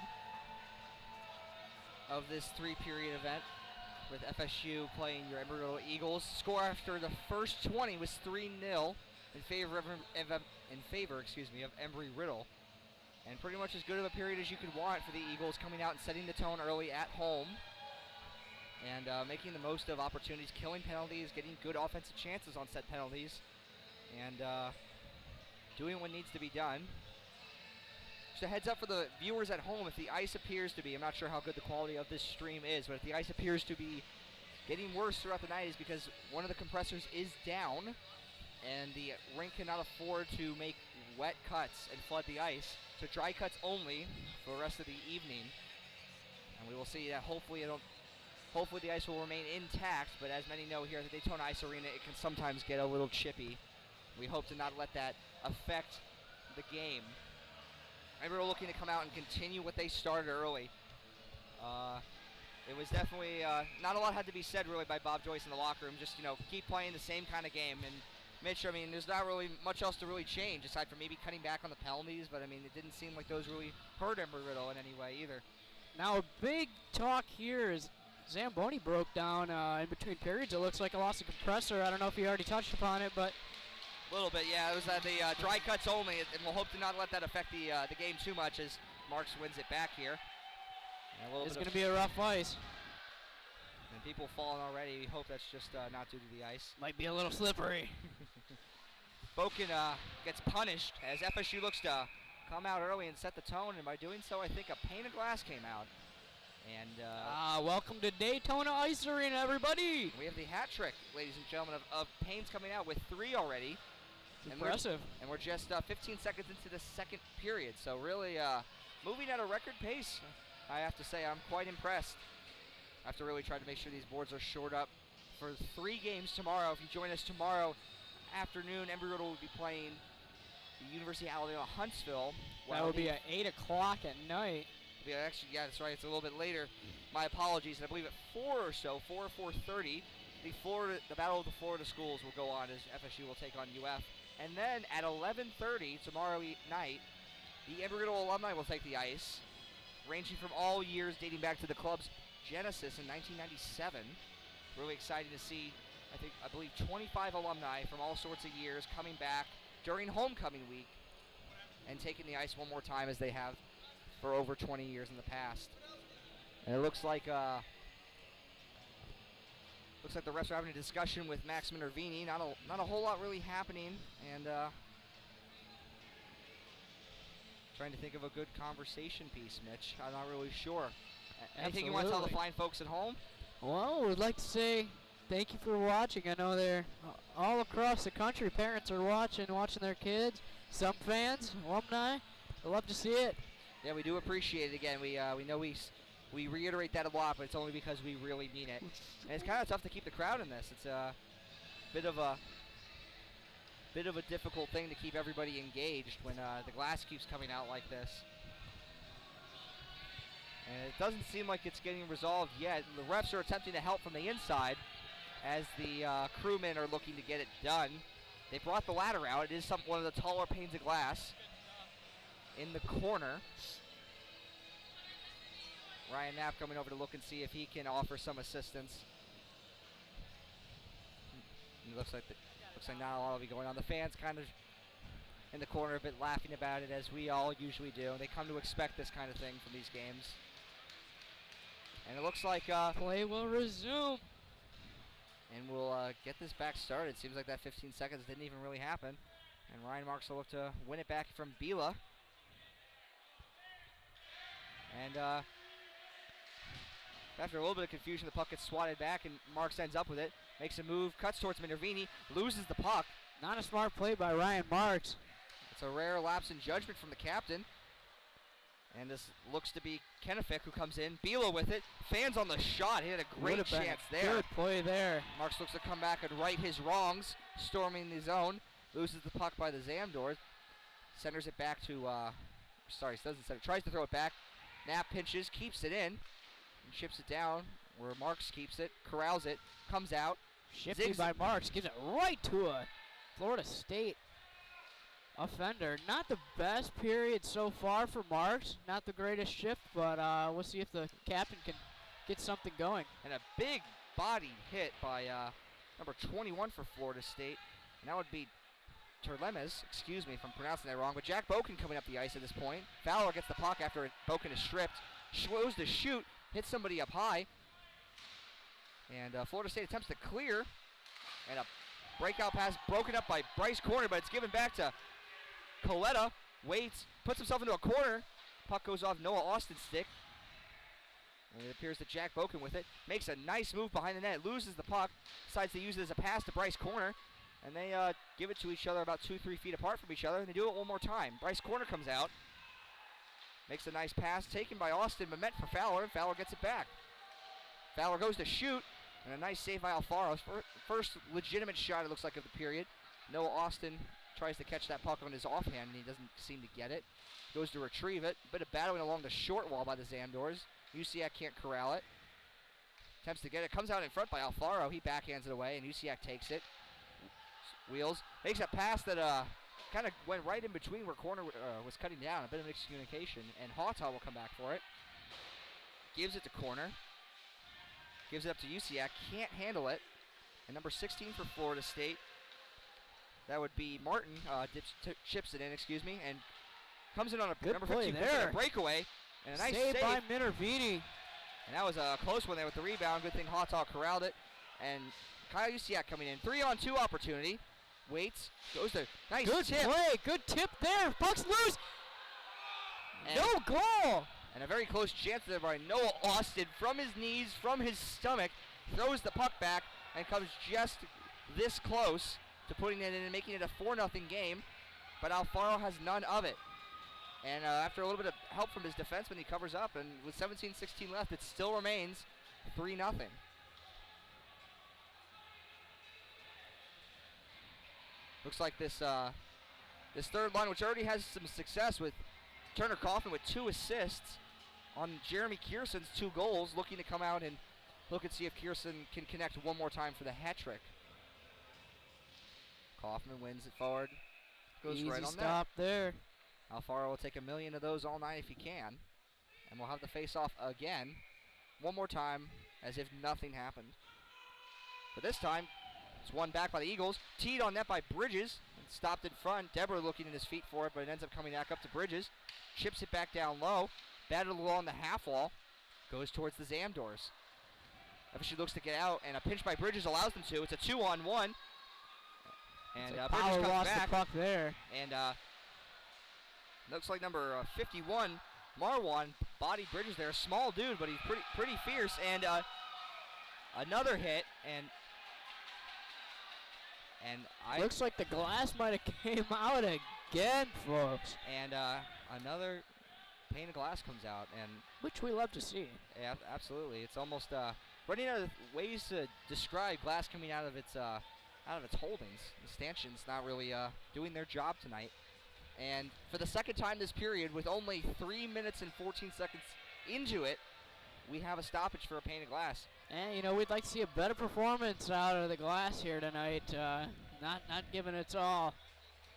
of this three-period event with FSU playing your Embry-Riddle Eagles. Score after the first 20 was 3-0 in favor of Embry-Riddle. And pretty much as good of a period as you could want for the Eagles, coming out and setting the tone early at home and making the most of opportunities, killing penalties, getting good offensive chances on set penalties, and doing what needs to be done. Just a heads up for the viewers at home, if the ice appears to be, I'm not sure how good the quality of this stream is, but if the ice appears to be getting worse throughout the night, is because one of the compressors is down and the rink cannot afford to make wet cuts and flood the ice. So dry cuts only for the rest of the evening. And we will see that hopefully the ice will remain intact, but as many know here at the Daytona Ice Arena, it can sometimes get a little chippy. We hope to not let that affect the game. We're looking to come out and continue what they started early. It was definitely, not a lot had to be said really by Bob Joyce in the locker room. Just, keep playing the same kind of game. And Mitch, there's not really much else to really change aside from maybe cutting back on the penalties, but it didn't seem like those really hurt Embry-Riddle in any way either. Now a big talk here is Zamboni broke down in between periods. It looks like I lost a compressor. I don't know if you already touched upon it, but a little bit, yeah. It was the dry cuts only, and we'll hope to not let that affect the game too much as Marks wins it back here. It's going to be a rough ice. And people falling already. We hope that's just not due to the ice. Might be a little slippery. Boken gets punished as FSU looks to come out early and set the tone, and by doing so, I think a pane of glass came out. And welcome to Daytona Ice Arena, everybody. We have the hat trick, ladies and gentlemen, of panes coming out with 3 already. Impressive. And we're just 15 seconds into the second period, so really moving at a record pace. I have to say I'm quite impressed. I have to really try to make sure these boards are shored up for 3 games tomorrow. If you join us tomorrow afternoon, Embry-Riddle will be playing the University of Alabama Huntsville. That will be at 8 o'clock at night. Actually, yeah, that's right. It's a little bit later. My apologies. And I believe at 4 or so, 4 or 4:30, the Battle of the Florida Schools will go on as FSU will take on UF. And then at 11:30 tomorrow night, the Embry-Riddle alumni will take the ice, ranging from all years dating back to the club's genesis in 1997. Really exciting to see, I believe 25 alumni from all sorts of years coming back during homecoming week and taking the ice one more time as they have for over 20 years in the past. And it looks like the refs are having a discussion with Max Minervini. Not a whole lot really happening, and trying to think of a good conversation piece, Mitch. I'm not really sure. Anything you want to tell the fine folks at home? Well, we'd like to say thank you for watching. I know they're all across the country. Parents are watching their kids. Some fans, alumni. I love to see it. Yeah, we do appreciate it. Again, we know we reiterate that a lot, but it's only because we really mean it. And it's kind of tough to keep the crowd in this. It's a bit of a difficult thing to keep everybody engaged when the glass keeps coming out like this. And it doesn't seem like it's getting resolved yet. The refs are attempting to help from the inside as the crewmen are looking to get it done. They brought the ladder out. It is one of the taller panes of glass in the corner. Ryan Knapp coming over to look and see if he can offer some assistance. It looks like not a lot will be going on. The fans kind of in the corner a bit laughing about it, as we all usually do. They come to expect this kind of thing from these games. And it looks like play will resume. And we'll get this back started. Seems like that 15 seconds didn't even really happen. And Ryan Marks will look to win it back from Bila. And after a little bit of confusion, the puck gets swatted back, and Marks ends up with it. Makes a move, cuts towards Minervini, loses the puck. Not a smart play by Ryan Marks. It's a rare lapse in judgment from the captain. And this looks to be Kennefick who comes in. Bila with it. Fans on the shot. He had a great chance there. Good play there. Marks looks to come back and right his wrongs. Storming the zone. Loses the puck by the Zamdor. Centers it back to, doesn't send it. Tries to throw it back. Knapp pinches, keeps it in. And ships it down where Marks keeps it. Corrals it. Comes out. Shifted by Marks. Gives it right to a Florida State offender. Not the best period so far for Marks. Not the greatest shift, but we'll see if the captain can get something going. And a big body hit by number 21 for Florida State. And that would be Terlemes, excuse me if I'm pronouncing that wrong, but Jack Boken coming up the ice at this point. Fowler gets the puck after Boken is stripped. Goes to shoot, hits somebody up high. And Florida State attempts to clear. And a breakout pass broken up by Bryce Corner, but it's given back to Coletta. Waits, puts himself into a corner. Puck goes off Noah Austin's stick. And it appears that Jack Boken with it makes a nice move behind the net, loses the puck, decides to use it as a pass to Bryce Corner, and they give it to each other about 2-3 feet apart from each other, and they do it one more time. Bryce Corner comes out, makes a nice pass, taken by Austin, but meant for Fowler, and Fowler gets it back. Fowler goes to shoot, and a nice save by Alfaro's first legitimate shot, it looks like, of the period. Noah Austin tries to catch that puck on his offhand, and he doesn't seem to get it. Goes to retrieve it. Bit of battling along the short wall by the Zamdors. UCAC can't corral it. Attempts to get it. Comes out in front by Alfaro. He backhands it away, and UCAC takes it. Wheels. Makes a pass that kind of went right in between where Corner was cutting down. A bit of miscommunication, and Hawtaw will come back for it. Gives it to Corner. Gives it up to UCAC. Can't handle it. And number 16 for Florida State. That would be Martin. Chips it in, excuse me, and comes in on a good number play 15 there. A breakaway. And a nice save save by Minervini. And that was a close one there with the rebound. Good thing Hawtaw corralled it. And Kyle Usiak coming in. 3-on-2 opportunity. Waits. Goes to nice good tip. play. Good tip there. Puck's loose. And no goal. And a very close chance there by Noah Austin from his knees, from his stomach. Throws the puck back and comes just this close to putting it in and making it a 4-0 game. But Alfaro has none of it. And after a little bit of help from his defenseman, he covers up. And with 17-16 left, it still remains 3-0. Looks like this third line, which already has some success with Turner Kaufman with 2 assists on Jeremy Kearson's 2 goals, looking to come out and look and see if Kearson can connect one more time for the hat trick. Kaufman wins it forward. Goes Easy right on stop there. Alfaro will take 1,000,000 of those all night if he can. And we'll have the face-off again. One more time, as if nothing happened. But this time, it's won back by the Eagles. Teed on net by Bridges. And stopped in front. Deborah looking at his feet for it, but it ends up coming back up to Bridges. Chips it back down low. Battled along the half wall. Goes towards the Zamdors. FSU looks to get out, and a pinch by Bridges allows them to. It's a 2-on-1. And Bridges comes lost back. the puck there. And looks like number 51, Marwan, body Bridges there. Small dude, but he's pretty fierce. And another hit, and looks like the glass might have came out again, folks. And another pane of glass comes out, and which we love to see. yeah, absolutely. It's almost running out of ways to describe glass coming out of its holdings. The stanchions not really doing their job tonight. And for the second time this period, with only 3 minutes and 14 seconds into it, we have a stoppage for a pane of glass. And we'd like to see a better performance out of the glass here tonight. Not giving its all.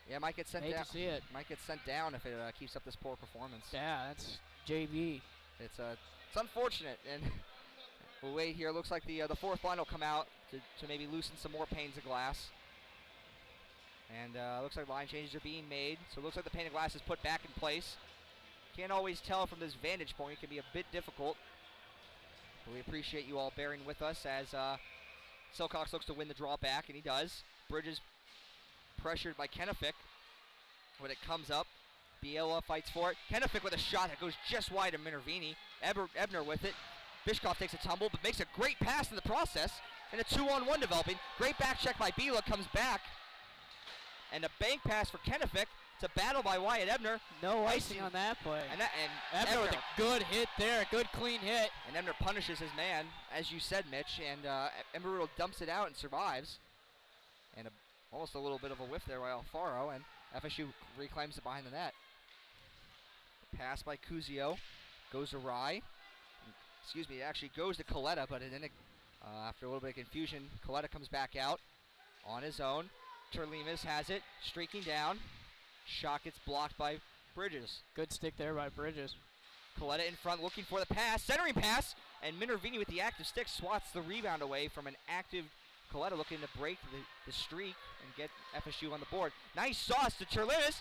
Yeah, might get sent Hate down. to see it. Might get sent down if it keeps up this poor performance. Yeah, that's JV. It's unfortunate, and we'll wait here. Looks like the fourth line will come out to maybe loosen some more panes of glass. And looks like line changes are being made. So it looks like the pane of glass is put back in place. Can't always tell from this vantage point. It can be a bit difficult. But we appreciate you all bearing with us as Silcox looks to win the draw back, and he does. Bridges pressured by Kennefic. When it comes up, Biela fights for it. Kennefic with a shot that goes just wide of Minervini. Ebner with it. Bishkoff takes a tumble, but makes a great pass in the process. And a 2-on-1 developing. Great back check by Biela, comes back. And a bank pass for Kennefic. It's a battle by Wyatt Ebner. No icing on that play. And Ebner with a good hit there, a good clean hit. And Ebner punishes his man, as you said, Mitch. And Embry-Riddle dumps it out and survives. And almost a little bit of a whiff there by Alfaro. And FSU reclaims it behind the net. Pass by Cusio. Goes awry. Excuse me, it actually goes to Coletta, but then after a little bit of confusion, Coletta comes back out on his own. Terlemes has it, streaking down. Shot gets blocked by Bridges. Good stick there by Bridges. Coletta in front looking for the pass, centering pass, and Minervini with the active stick swats the rebound away from an active Coletta looking to break the streak and get FSU on the board. Nice sauce to Terlinis.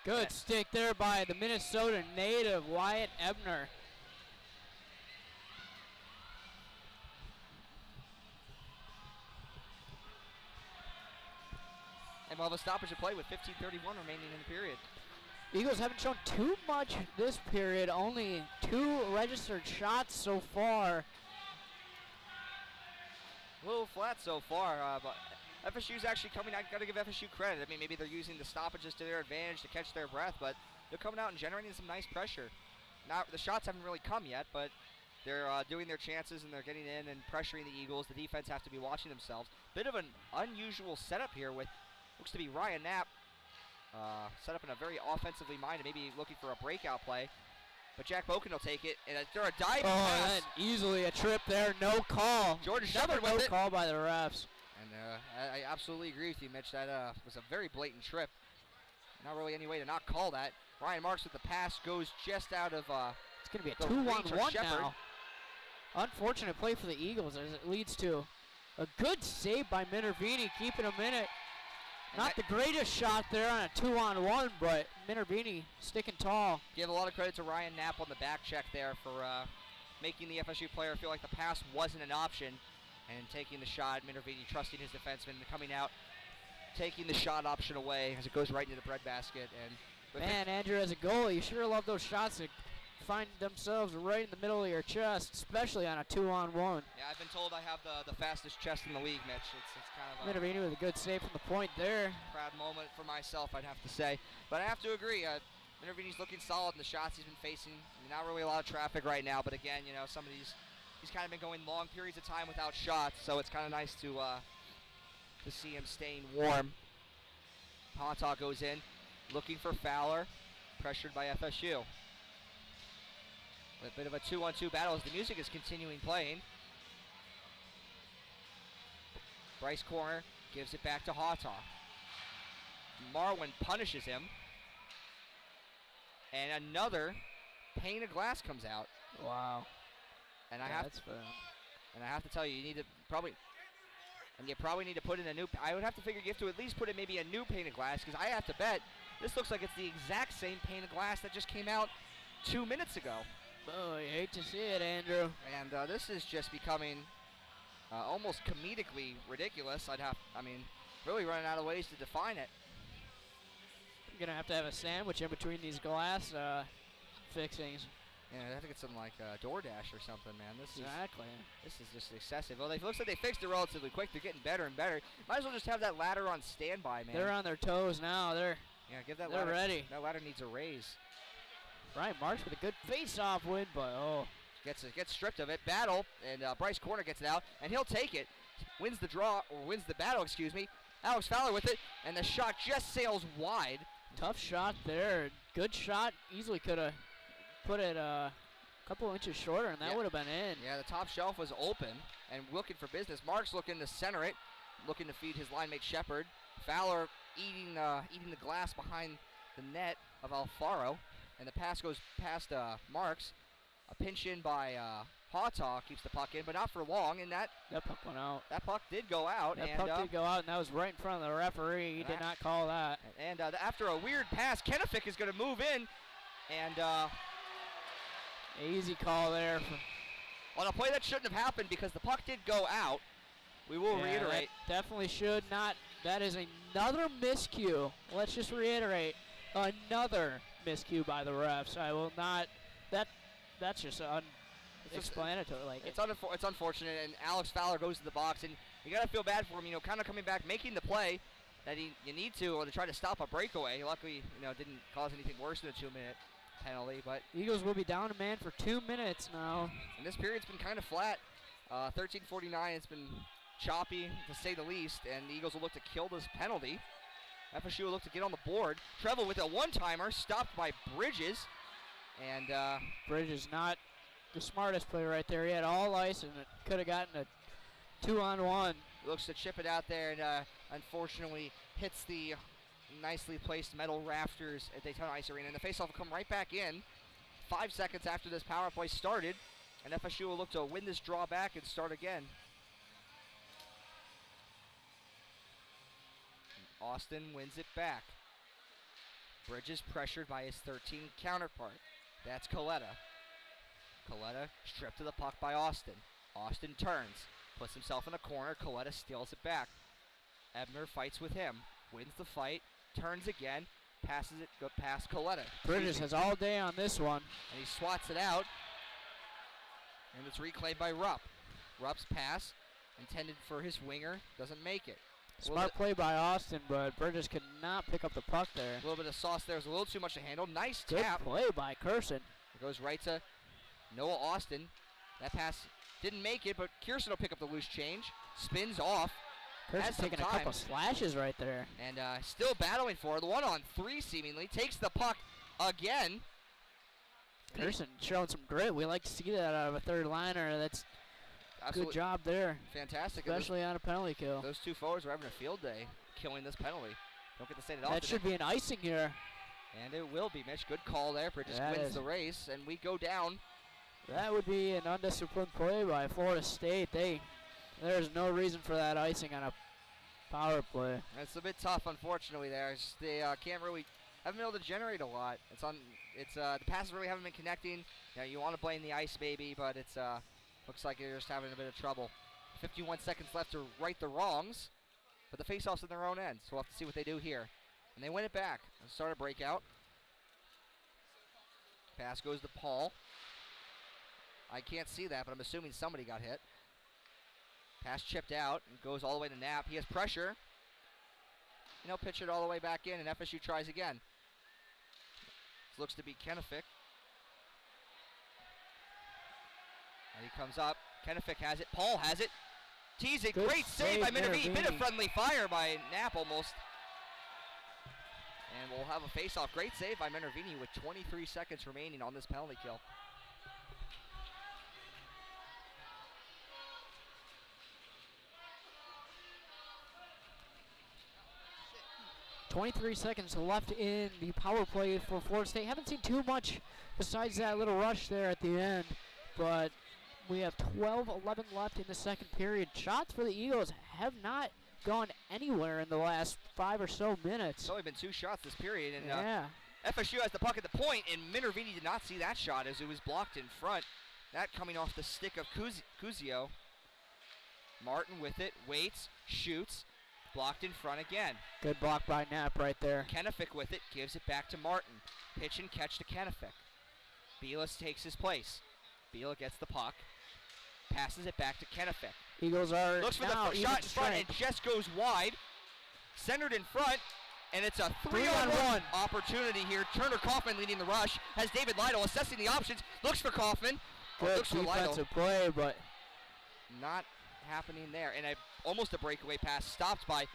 Good stick there by the Minnesota native, Wyatt Ebner. And we'll have a stoppage of play with 15:31 remaining in the period. Eagles haven't shown too much this period, only 2 registered shots so far. A little flat so far, but FSU's actually coming out. Got to give FSU credit. I mean, maybe they're using the stoppages to their advantage to catch their breath, but they're coming out and generating some nice pressure. Now, the shots haven't really come yet, but they're doing their chances and they're getting in and pressuring the Eagles. The defense have to be watching themselves. Bit of an unusual setup here with looks to be Ryan Knapp set up in a very offensively minded, maybe looking for a breakout play. But Jack Boken will take it, and they're a diving pass. And easily a trip there, no call. Jordan Shepard with no it. call by the refs. And I absolutely agree with you, Mitch. That was a very blatant trip. Not really any way to not call that. Ryan Marks with the pass goes just out of it's going to be a the reach of 2-on-1 Shepard. now. Unfortunate play for the Eagles as it leads to a good save by Minervini, keeping him in it. Not the greatest shot there on a 2-on-1, but Minervini sticking tall. Give a lot of credit to Ryan Knapp on the back check there for making the FSU player feel like the pass wasn't an option and taking the shot. Minervini trusting his defenseman and coming out, taking the shot option away as it goes right into the breadbasket. And man, Andrew, as a goalie, you sure love those shots that find themselves right in the middle of your chest, especially on a 2-on-1. Yeah, I've been told I have the fastest chest in the league, Mitch. It's kind of Minervini with a good save from the point there. proud moment for myself, I'd have to say. But I have to agree, Minervini's looking solid in the shots he's been facing. Not really a lot of traffic right now, but again, you know, some of these, he's kind of been going long periods of time without shots, so it's kind of nice to see him staying warm. Pontock goes in, looking for Fowler, pressured by FSU. A bit of a 2-on-2 battle as the music is continuing playing. Bryce Corner gives it back to Hawtaw. Marwin punishes him. And another pane of glass comes out. Wow. And Yeah, I have that's fun. and I have to tell you, you need to probably need to put in a new. I would have to figure you have to at least put in maybe a new pane of glass, because I have to bet this looks like it's the exact same pane of glass that just came out 2 minutes ago. Oh, you hate to see it, Andrew. And this is just becoming almost comedically ridiculous. Really running out of ways to define it. You're going to have a sandwich in between these glass fixings. Yeah, I have to get some like DoorDash or something, man. Exactly. This is just excessive. Well, it looks like they fixed it relatively quick. They're getting better and better. Might as well just have that ladder on standby, man. They're on their toes now. They're ladder. ready. That ladder needs a raise. Ryan Marks with a good face-off win, but Gets stripped of it. Battle, and Bryce Corner gets it out, and he'll take it. Wins the battle, excuse me. Alex Fowler with it, and the shot just sails wide. tough shot there. Good shot. Easily could have put it a couple inches shorter, and that would have been in. Yeah, the top shelf was open and looking for business. Mark's looking to center it, looking to feed his line mate Shepard. Fowler eating the glass behind the net of Alfaro, and the pass goes past Marks. A pinch in by Hawtaw keeps the puck in, but not for long, and that puck went out. That puck did go out. That puck did go out, and that was right in front of the referee. He did not call that. And after a weird pass, Kennefic is going to move in, and easy call there. On a play that shouldn't have happened because the puck did go out. We will reiterate. Definitely should not. That is another miscue. Let's just reiterate. Another miscue by the refs. I will not. That's just unexplanatory. It's unfortunate, and Alex Fowler goes to the box, and you got to feel bad for him. Kind of coming back, making the play that you need to try to stop a breakaway. Luckily, didn't cause anything worse than a 2-minute penalty. But Eagles will be down a man for 2 minutes now. And this period's been kind of flat. 13:49. It's been choppy to say the least, and the Eagles will look to kill this penalty. FSU will look to get on the board. Trevel with a one-timer, stopped by Bridges. And Bridges not the smartest player right there. He had all ice, and it could have gotten a 2-on-1. Looks to chip it out there, and unfortunately hits the nicely placed metal rafters at Daytona Ice Arena. And the faceoff will come right back in 5 seconds after this power play started. And FSU will look to win this draw back and start again. Austin wins it back. Bridges pressured by his 13 counterpart. That's Coletta. Coletta stripped to the puck by Austin. Austin turns, puts himself in a corner. Coletta steals it back. Ebner fights with him, wins the fight, turns again, passes it past Coletta. Bridges has all day on this one. And he swats it out. And it's reclaimed by Rupp. Rupp's pass, intended for his winger, doesn't make it. Smart play by Austin, but Bridges could not pick up the puck there. A little bit of sauce there. It was a little too much to handle. Nice Good tap. play by Kirsten. It goes right to Noah Austin. That pass didn't make it, but Kirsten will pick up the loose change. Spins off. Kirsten's taking a couple slashes right there. And still battling for it. The 1-on-3 seemingly. Takes the puck again. Kirsten showing some grit. We like to see that out of a third liner. That's good job there. Fantastic. Especially on a penalty kill. Those two forwards are having a field day killing this penalty. Don't get to say it often. That should be an icing here. And it will be, Mitch. Good call there. Bridges wins the race, and we go down. That would be an undisciplined play by Florida State. There's no reason for that icing on a power play. It's a bit tough, unfortunately. There, they haven't been able to generate a lot. The passes really haven't been connecting. You want to blame the ice, maybe, but it's looks like you're just having a bit of trouble. 51 seconds left to right the wrongs, but the faceoff's in their own end, so we'll have to see what they do here. And they win it back. Start a breakout. Pass goes to Paul. I can't see that, but I'm assuming somebody got hit. Pass chipped out and goes all the way to Knapp. He has pressure. And he'll pitch it all the way back in, and FSU tries again. This looks to be Kenefick. And he comes up. Kenefick has it. Paul has it. Tees it. Good Great save by Minervini. Bit of Minervini. friendly fire by Knapp almost. And we'll have a face-off. Great save by Minervini with 23 seconds remaining on this penalty kill. .23 seconds left in the power play for Florida State. Haven't seen too much besides that little rush there at the end, but we have 12-11 left in the second period. Shots for the Eagles have not gone anywhere in the last 5 or so minutes. It's only been 2 shots this period, and yeah. FSU has the puck at the point, and Minervini did not see that shot as it was blocked in front. That coming off the stick of Cuzio. Martin with it, waits, shoots, blocked in front again. Good block by Knapp right there. Kenefick with it, gives it back to Martin. Pitch and catch to Kenefick. Belis takes his place. Belis gets the puck, passes it back to Kenefick. Eagles are Looks for the now first shot in front and just goes wide. Centered in front, and it's a 3-on-1 opportunity here. Turner Kaufman leading the rush. Has David Lytle assessing the options. Looks for Kaufman. Good Looks for Lytle. defensive play, but Not happening there. And almost a breakaway pass stopped by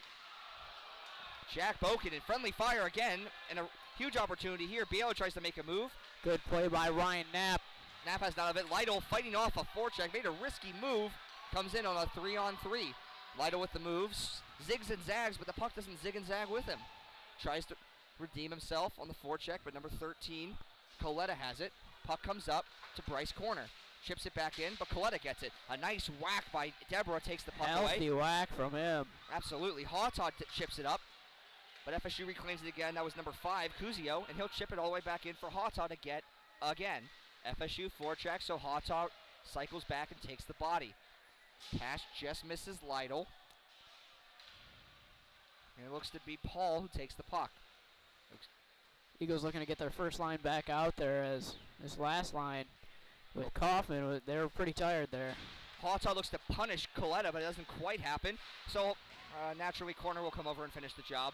Jack Boken. And friendly fire again. And a huge opportunity here. Bielo tries to make a move. good play by Ryan Knapp. Knapp has none of it. Lytle fighting off a forecheck. Made a risky move. Comes in on a 3-on-3. Lytle with the moves. Zigs and zags, but the puck doesn't zig and zag with him. Tries to redeem himself on the forecheck, but number 13, Coletta has it. Puck comes up to Bryce corner. Chips it back in, but Coletta gets it. A nice whack by Deborah takes the puck away. Healthy whack from him. Absolutely. Hawtaw chips it up, but FSU reclaims it again. That was number 5, Cuzio, and he'll chip it all the way back in for Hawtaw to get again. FSU forecheck, so Hawtaw cycles back and takes the body. Pass just misses Lytle. And it looks to be Paul who takes the puck. Eagles looking to get their first line back out there, as this last line with Kaufman, they were pretty tired there. Hawtaw looks to punish Coletta, but it doesn't quite happen. So naturally, corner will come over and finish the job.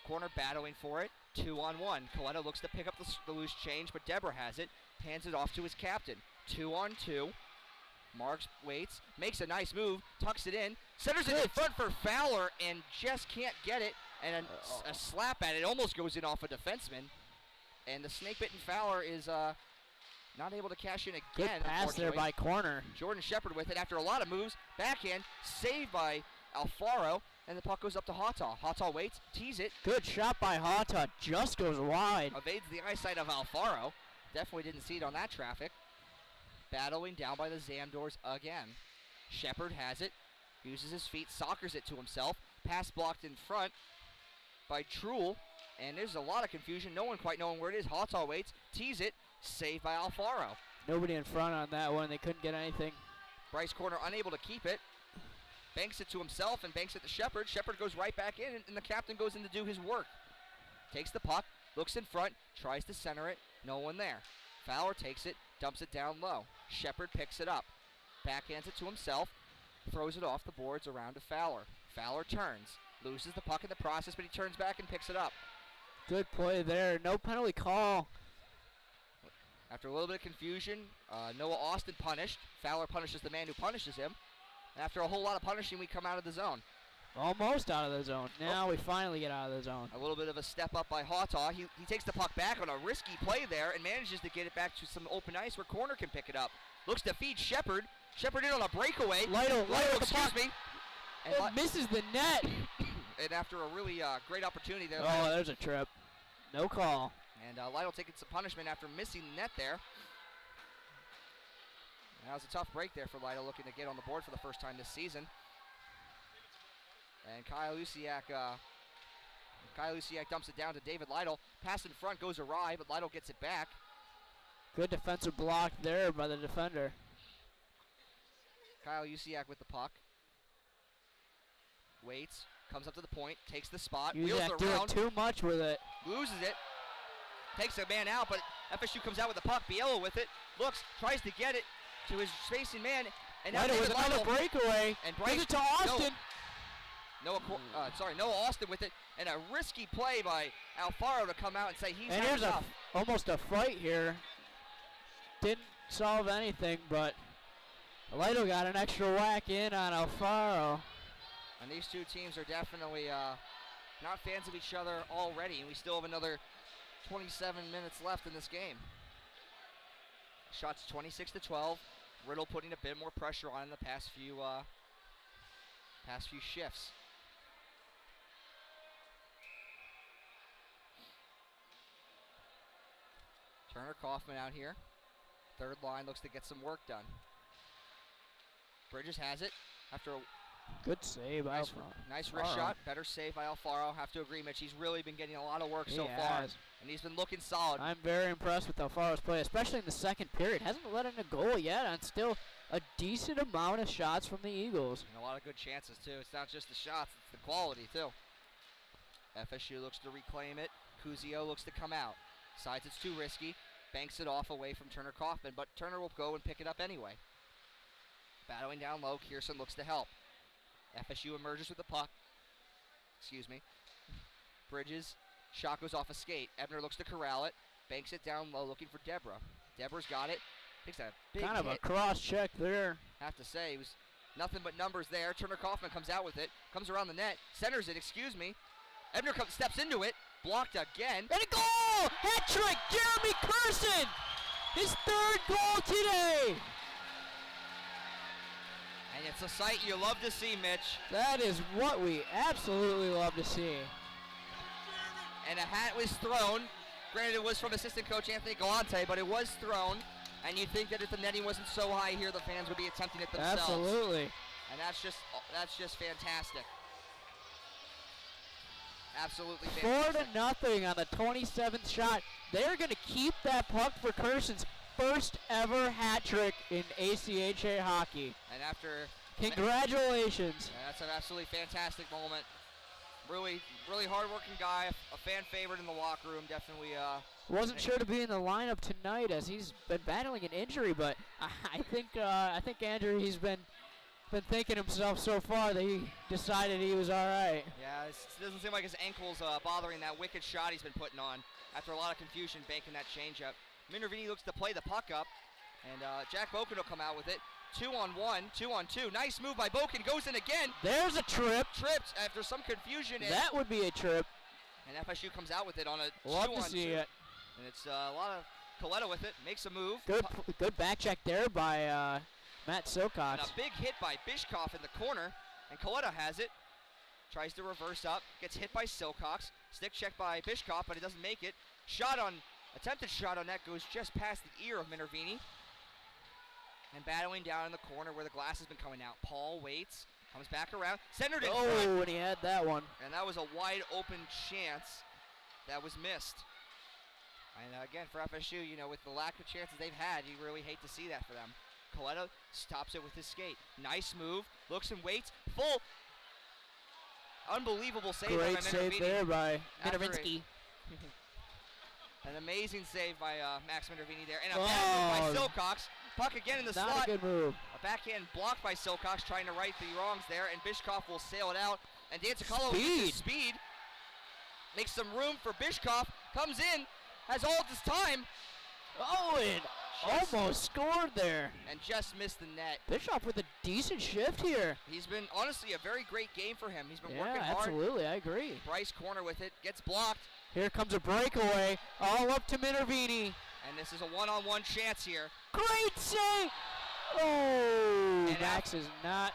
Corner battling for it, 2-on-1. Coletta looks to pick up the loose change, but Deborah has it, hands it off to his captain. 2-on-2. Marks waits, makes a nice move, tucks it in, centers it in front for Fowler, and just can't get it. And a slap at it almost goes in off a defenseman. And the snake-bitten Fowler is not able to cash in again. Good pass there by corner. Jordan Shepard with it after a lot of moves. Backhand, saved by Alfaro. and the puck goes up to Hata. Hata waits, tees it, Good shot by Hata, just goes wide. evades the eyesight of Alfaro. Definitely didn't see it on that traffic. Battling down by the Zamdors again. Shepard has it, uses his feet, soccers it to himself. Pass blocked in front by Truel, and there's a lot of confusion. No one quite knowing where it is. Hata waits, tees it, saved by Alfaro. Nobody in front on that one. They couldn't get anything. Bryce Corner unable to keep it. Banks it to himself and banks it to Shepard. Shepard goes right back in, and the captain goes in to do his work. Takes the puck, looks in front, tries to center it. No one there. Fowler takes it, dumps it down low. Shepard picks it up, backhands it to himself, throws it off the boards around to Fowler. Fowler turns, loses the puck in the process, but he turns back and picks it up. Good play there. No penalty call. After a little bit of confusion, Noah Austin punished. Fowler punishes the man who punishes him. And after a whole lot of punishing, we come out of the zone. Almost out of the zone. Now we finally get out of the zone. A little bit of a step up by Hata. He takes the puck back on a risky play there and manages to get it back to some open ice where Corner can pick it up. Looks to feed Shepard. Shepard in on a breakaway. Lytle, excuse me. And it misses the net. And after a really great opportunity there. Oh, there's a trip. No call. And Lytle taking some punishment after missing the net there. That was a tough break there for Lytle, looking to get on the board for the first time this season. And Kyle Luciak dumps it down to David Lytle. Pass in front goes awry, but Lytle gets it back. Good defensive block there by the defender. Kyle Luciak with the puck. Waits, comes up to the point, takes the spot, wheels Luciak it doing around, too much with it. loses it, takes a man out, but FSU comes out with the puck. Bielo with it, looks, tries to get it to his spacing man, and now Lytle with David another Lytle breakaway. and Gives it to Austin. Noah Austin with it, and a risky play by Alfaro to come out and say he's And had here's enough. almost a fight here. Didn't solve anything, but Lytle got an extra whack in on Alfaro. And these two teams are definitely not fans of each other already, and we still have another 27 minutes left in this game. Shots 26-12. Riddle putting a bit more pressure on in the past few shifts. Turner Kaufman out here. Third line looks to get some work done. Bridges has it after a Good save. nice wrist shot. Better save by Alfaro. Have to agree, Mitch. He's really been getting a lot of work so far, and he's been looking solid. I'm very impressed with Alfaro's play, especially in the second period. Hasn't let in a goal yet, and still a decent amount of shots from the Eagles. And a lot of good chances, too. It's not just the shots, it's the quality, too. FSU looks to reclaim it. Kuzio looks to come out. Decides it's too risky. Banks it off away from Turner Kaufman, but Turner will go and pick it up anyway. Battling down low, Kierson looks to help. FSU emerges with the puck. Excuse me. Bridges. Shot goes off a skate. Ebner looks to corral it. Banks it down low, looking for Deborah. Deborah's got it. Takes a big Kind of hit. a cross check there. Have to say, it was nothing but numbers there. Turner Kaufman comes out with it. Comes around the net. Centers it, excuse me. Ebner steps into it. Blocked again. And a goal! Hat trick! Jeremy Curson! His third goal today! And it's a sight you love to see, Mitch. That is what we absolutely love to see. And a hat was thrown. Granted, it was from assistant coach Anthony Galante, but it was thrown. And you'd think that if the netting wasn't so high here, the fans would be attempting it themselves. Absolutely. And that's just fantastic. Absolutely fantastic. 4-0 on the 27th shot. They're going to keep that puck for Curson's first ever hat trick in ACHA hockey. And after... Congratulations. That's an absolutely fantastic moment. Really, really hard-working guy, a fan favorite in the locker room. Definitely. Wasn't sure to be in the lineup tonight as he's been battling an injury, but I think Andrew, he's been thinking himself so far that he decided he was all right. Yeah, it doesn't seem like his ankle's bothering that wicked shot he's been putting on. After a lot of confusion, banking that changeup. Minervini looks to play the puck up, and Jack Boken will come out with it. 2-on-1, 2-on-2. Nice move by Boken. Goes in again. There's a trip. Tripped after some confusion. That would be a trip. And FSU comes out with it on a 2-on-2. Love to see it. And it's a lot of Coletta with it. Makes a move. Good back check there by Matt Silcox. And a big hit by Bishkoff in the corner. And Coletta has it. tries to reverse up, gets hit by Silcox. Stick check by Bishkoff, but it doesn't make it. Attempted shot on net goes just past the ear of Minervini. And battling down in the corner where the glass has been coming out. Paul waits, comes back around, centered in front. Oh, and he had that one. And that was a wide open chance that was missed. And again, for FSU, with the lack of chances they've had, you really hate to see that for them. Coletta stops it with his skate. Nice move, looks and waits, full. Unbelievable save by Great save there by Minervinsky. An amazing save by Max Minervini there. And a bad move by Silcox. Puck again in the slot. Not a good move. A backhand blocked by Silcox, trying to right the wrongs there. And Bishkoff will sail it out. And Dancicalo with speed. Makes some room for Bishkoff. Comes in. Has all of his time. Oh, and almost scored there. And just missed the net. Bishop with a decent shift here. He's been, honestly, a very great game for him. He's been working hard. Absolutely, I agree. Bryce corner with it. Gets blocked. Here comes a breakaway. All up to Minervini. And this is a one-on-one chance here. Great save! Oh, and Max is not.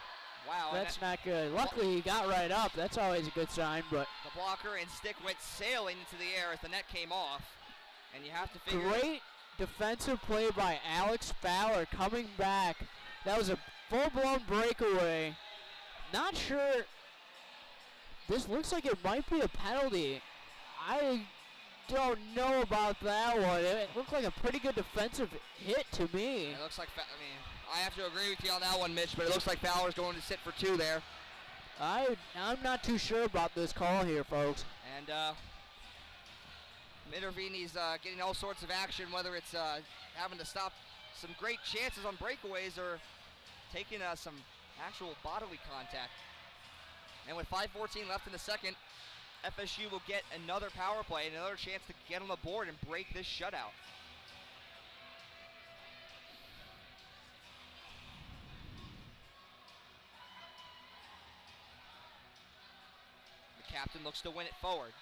Wow. That's not good. Luckily, he got right up. That's always a good sign, but. The blocker and stick went sailing into the air as the net came off. And you have to figure. Great defensive play by Alex Fowler coming back. That was a full-blown breakaway. Not sure. This looks like it might be a penalty. I don't know about that one. It looked like a pretty good defensive hit to me. It looks like, I have to agree with you on that one, Mitch, but it looks like Fowler's going to sit for two there. I'm not too sure about this call here, folks. And Minervini's getting all sorts of action, whether it's having to stop some great chances on breakaways or taking some actual bodily contact. And with 5:14 left in the second, FSU will get another power play, another chance to get on the board and break this shutout. The captain looks to win it forward.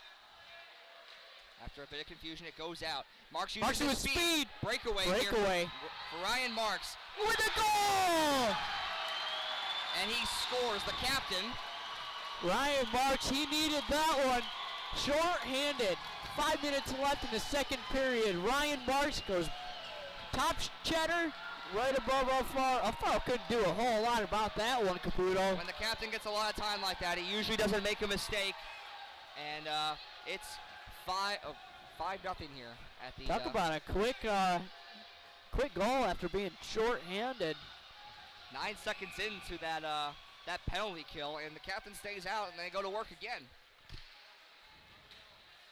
After a bit of confusion, it goes out. Marks uses his speed. Breakaway here for Ryan Marks. With a goal! And he scores, the captain. Ryan Marks, he needed that one. Short-handed. 5 minutes left in the second period. Ryan Marks goes top cheddar right above Alfaro. Alfaro couldn't do a whole lot about that one, Caputo. When the captain gets a lot of time like that, he usually doesn't make a mistake. And it's 5-0 here at the. Talk about a quick goal after being short-handed. 9 seconds into that penalty kill, and the captain stays out, and they go to work again.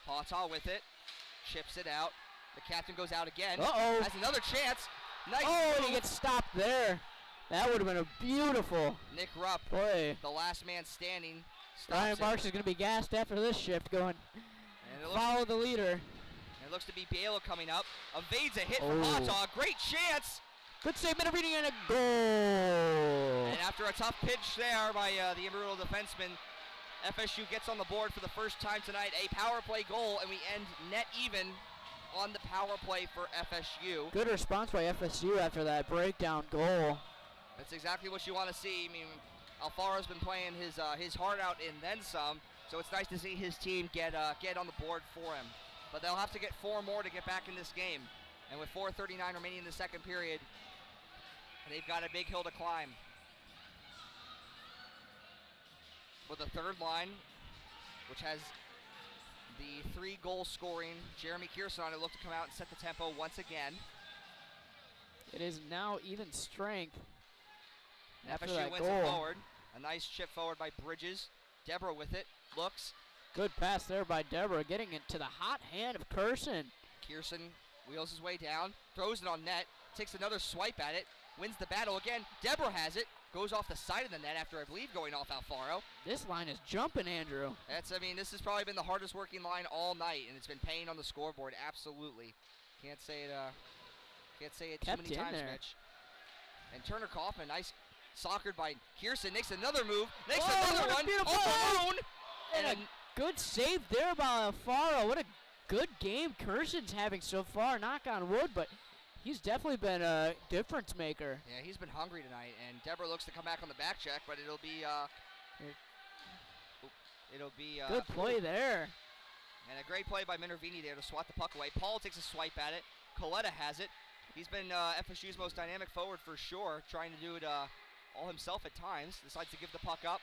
Pawtaw with it, chips it out. The captain goes out again. Uh-oh. Has another chance. Nice and move. he gets stopped there. That would have been a beautiful. Nick Rupp, play. The last man standing. Ryan Marks is going to be gassed after this shift, going follow the leader. It looks to be Bielo coming up. Evades a hit from Pawtaw. Great chance. Good save, Minervini, and a goal. And after a tough pitch there by the Embry-Riddle defenseman, FSU gets on the board for the first time tonight. A power play goal, and we end net even on the power play for FSU. Good response by FSU after that breakdown goal. That's exactly what you want to see. I mean, Alfaro's been playing his heart out and then some, so it's nice to see his team get on the board for him. But they'll have to get 4 more to get back in this game. And with 4:39 remaining in the second period, they've got a big hill to climb. With the third line, which has the 3 goal scoring Jeremy Kearson on it, look to come out and set the tempo once again. It is now even strength. FSU wins it forward. A nice chip forward by Bridges. Deborah with it, looks. Good pass there by Deborah, getting it to the hot hand of Kearson. Kearson wheels his way down, throws it on net, takes another swipe at it, wins the battle again. Deborah has it, goes off the side of the net after, I believe, going off Alfaro. This line is jumping, Andrew. This has probably been the hardest working line all night, and it's been paying on the scoreboard, absolutely. Can't say it too many times, Mitch. And Turner Kaufman, nice soccered by Kearson, makes another move, makes another one, alone! And a good save there by Alfaro. What a good game Kearson's having so far, knock on wood, but he's definitely been a difference maker. Yeah, he's been hungry tonight, and Deborah looks to come back on the back check, but it'll be it'll be Good play there. And a great play by Minervini there to swat the puck away. Paul takes a swipe at it. Coletta has it. He's been FSU's most dynamic forward for sure, trying to do it all himself at times. Decides to give the puck up.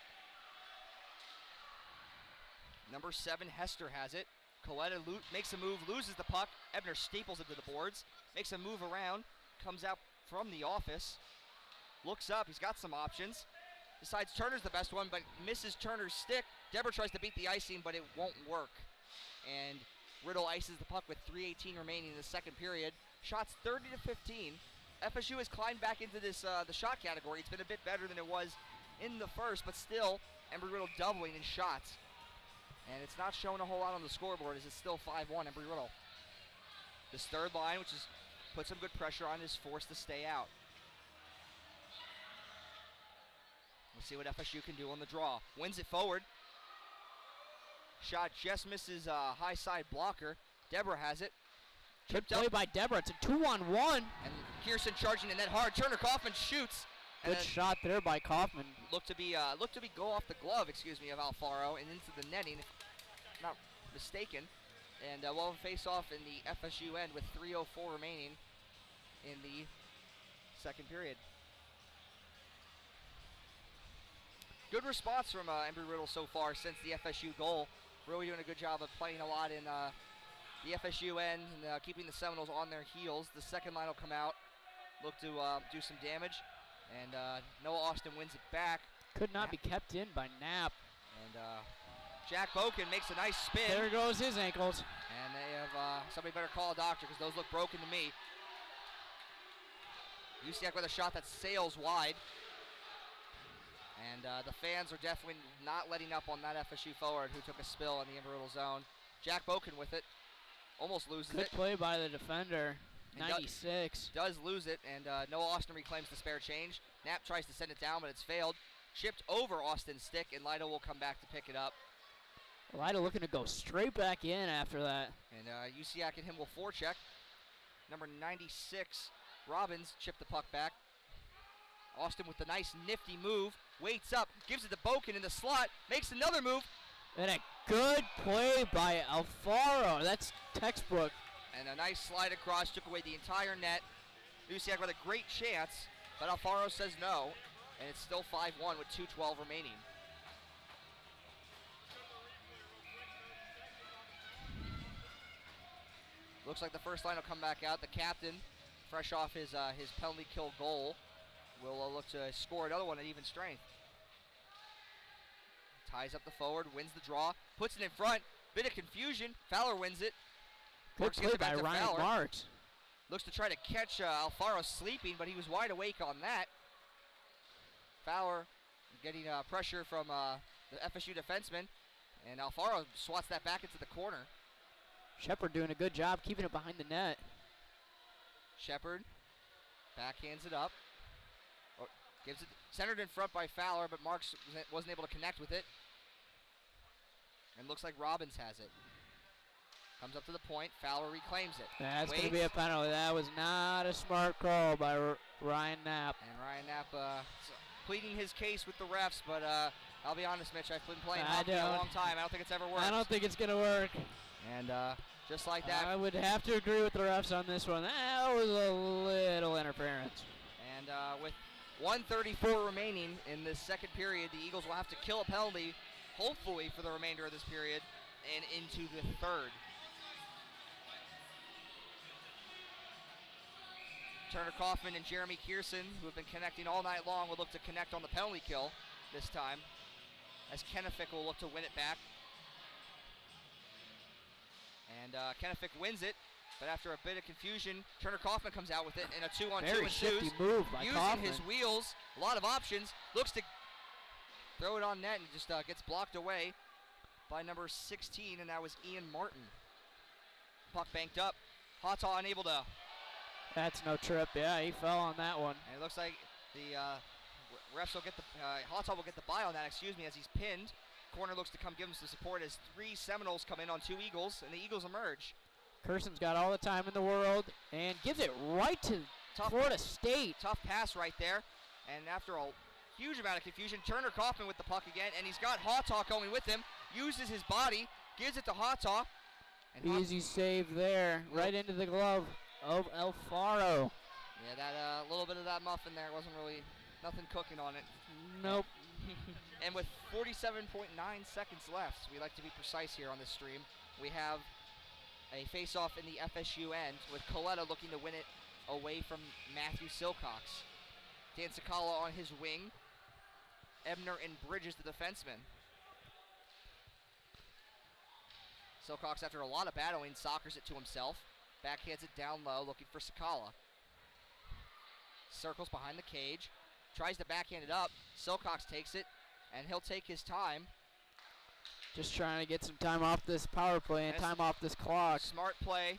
Number 7, Hester has it. Coletta makes a move, loses the puck. Ebner staples it to the boards. Makes a move around. Comes out from the office. Looks up. He's got some options. Decides Turner's the best one, but misses Turner's stick. Deborah tries to beat the icing, but it won't work. And Riddle ices the puck with 3:18 remaining in the second period. Shots 30-15. FSU has climbed back into this the shot category. It's been a bit better than it was in the first, but still, Embry-Riddle doubling in shots. And it's not showing a whole lot on the scoreboard as it's still 5-1 Embry-Riddle. This third line, which has put some good pressure on, is forced to stay out. We'll see what FSU can do on the draw. Wins it forward. Shot just misses high side blocker. Deborah has it. Good play by Deborah. It's a 2-on-1. And Kirsten charging in that hard. Turner Kaufman shoots. Good shot there by Kaufman. Looked to be go off the glove, of Alfaro and into the netting, if not mistaken. And we'll have a face-off in the FSU end with 3:04 remaining in the second period. Good response from Embry-Riddle so far since the FSU goal. Really doing a good job of playing a lot in the FSU end and keeping the Seminoles on their heels. The second line will come out, look to do some damage. And Noah Austin wins it back. Could not be kept in by Knapp. And Jack Boken makes a nice spin. There goes his ankles. And they have somebody better call a doctor because those look broken to me. UCF with a shot that sails wide. And the fans are definitely not letting up on that FSU forward who took a spill in the Embry-Riddle zone. Jack Boken with it. Almost loses it. Good play by the defender. 96. Does lose it, and Noah Austin reclaims the spare change. Knapp tries to send it down, but it's failed. Chipped over Austin's stick, and Lytle will come back to pick it up. Lytle looking to go straight back in after that. And UCF and him will forecheck. Number 96, Robbins, chipped the puck back. Austin with the nice nifty move, waits up, gives it to Boken in the slot, makes another move. And a good play by Alfaro. That's textbook. And a nice slide across, took away the entire net. UCF with a great chance, but Alfaro says no, and it's still 5-1 with 2:12 remaining. Looks like the first line will come back out. The captain, fresh off his penalty kill goal, will look to score another one at even strength. Ties up the forward, wins the draw, puts it in front. Bit of confusion. Fowler wins it. Good play by Ryan Marks. Looks to try to catch Alfaro sleeping, but he was wide awake on that. Fowler getting pressure from the FSU defenseman, and Alfaro swats that back into the corner. Shepard doing a good job keeping it behind the net. Shepard backhands it up. Gives it centered in front by Fowler, but Marks wasn't able to connect with it. And looks like Robbins has it. Comes up to the point. Fowler reclaims it. That's going to be a penalty. That was not a smart call by Ryan Knapp. And Ryan Knapp pleading his case with the refs, but I'll be honest, Mitch, I've been playing hockey a long time. I don't think it's ever worked. I don't think it's going to work. And just like that. I would have to agree with the refs on this one. That was a little interference. And with 1:34 remaining in this second period, the Eagles will have to kill a penalty, hopefully for the remainder of this period, and into the third. Turner Kaufman and Jeremy Kierson, who have been connecting all night long, will look to connect on the penalty kill this time, as Kennefic will look to win it back. And Kennefic wins it, but after a bit of confusion, Turner Kaufman comes out with it in a 2-on-2 Very shifty move by using Kaufman. his wheels, a lot of options, looks to throw it on net and just gets blocked away by number 16, and that was Ian Martin. Puck banked up. Hata unable to. That's no trip. Yeah, he fell on that one. And it looks like the refs will get the Hata will get the bye on that. Excuse me, as he's pinned. Corner looks to come give him some support as 3 Seminoles come in on 2 Eagles, and the Eagles emerge. Kerson's got all the time in the world and gives it right to Florida State. Tough pass right there. And after a huge amount of confusion, Turner Kaufman with the puck again, and he's got Hawtaw going with him. uses his body, gives it to Hata. And Easy save there, right into the glove of Alfaro. Yeah, that little bit of that muffin there wasn't really nothing cooking on it. Nope. And with 47.9 seconds left, we like to be precise here on this stream, we have a face-off in the FSU end with Coletta looking to win it away from Matthew Silcox. Dan Sakala on his wing. Ebner and Bridges, the defenseman. Silcox, after a lot of battling, soccers it to himself. Backhands it down low, looking for Sakala. Circles behind the cage. Tries to backhand it up. Silcox takes it, and he'll take his time. Just trying to get some time off this power play and time off this clock. Smart play.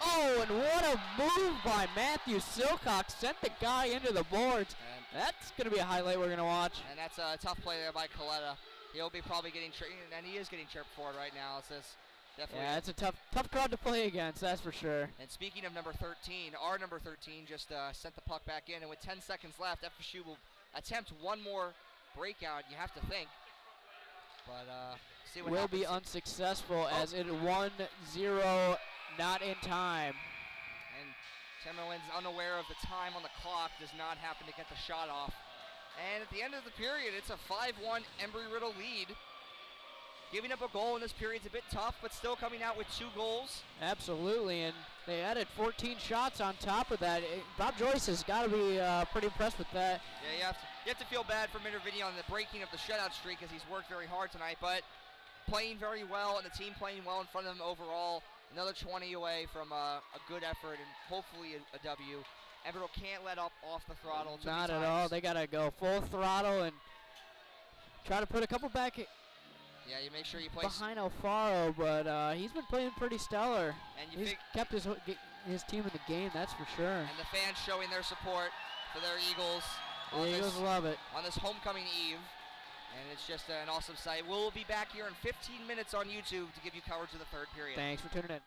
Oh, and what a move by Matthew Silcox. Sent the guy into the boards. And that's going to be a highlight we're going to watch. And that's a tough play there by Coletta. He'll be probably getting chirped, and he is getting chirped for it right now. It's this definitely. Yeah, it's a tough crowd to play against, that's for sure. And speaking of number 13, our number 13 just sent the puck back in, and with 10 seconds left, FSU will attempt one more breakout, you have to think. But see what happens. Will be unsuccessful as it 1-0, not in time. And Timberland's unaware of the time on the clock, does not happen to get the shot off. And at the end of the period, it's a 5-1 Embry-Riddle lead. Giving up a goal in this period is a bit tough, but still coming out with 2 goals. Absolutely, and they added 14 shots on top of that. Bob Joyce has got to be pretty impressed with that. Yeah, you have to feel bad for Minervini on the breaking of the shutout streak, as he's worked very hard tonight, but playing very well, and the team playing well in front of them overall. Another 20 away from a good effort and hopefully a W. Everett can't let up off the throttle. Not at all. They got to go full throttle and try to put a couple back. Yeah, you make sure you play behind Alfaro, but he's been playing pretty stellar. And he's kept his team in the game, that's for sure. And the fans showing their support for their Eagles. The Eagles love it. On this homecoming eve. And it's just an awesome sight. We'll be back here in 15 minutes on YouTube to give you coverage of the third period. Thanks for tuning in.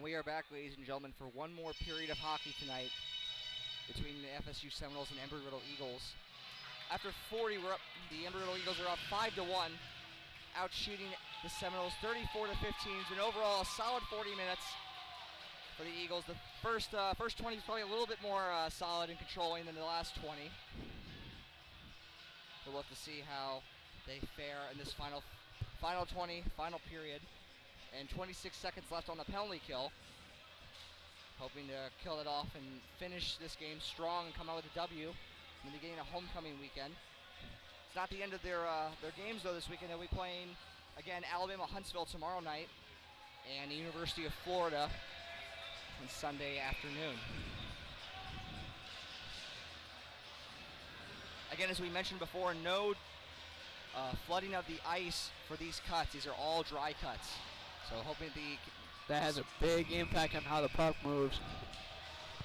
And we are back, ladies and gentlemen, for one more period of hockey tonight between the FSU Seminoles and Embry-Riddle Eagles. After 40, the Embry-Riddle Eagles are up 5-1, out shooting the Seminoles 34-15. It's been overall a solid 40 minutes for the Eagles. The first 20 is probably a little bit more solid and controlling than the last 20. We'll look to see how they fare in this final 20, final period. And 26 seconds left on the penalty kill. Hoping to kill it off and finish this game strong and come out with a W in the beginning of homecoming weekend. It's not the end of their games though this weekend. They'll be playing again Alabama Huntsville tomorrow night and the University of Florida on Sunday afternoon. Again, as we mentioned before, no flooding of the ice for these cuts. These are all dry cuts. So hoping that has a big impact on how the puck moves.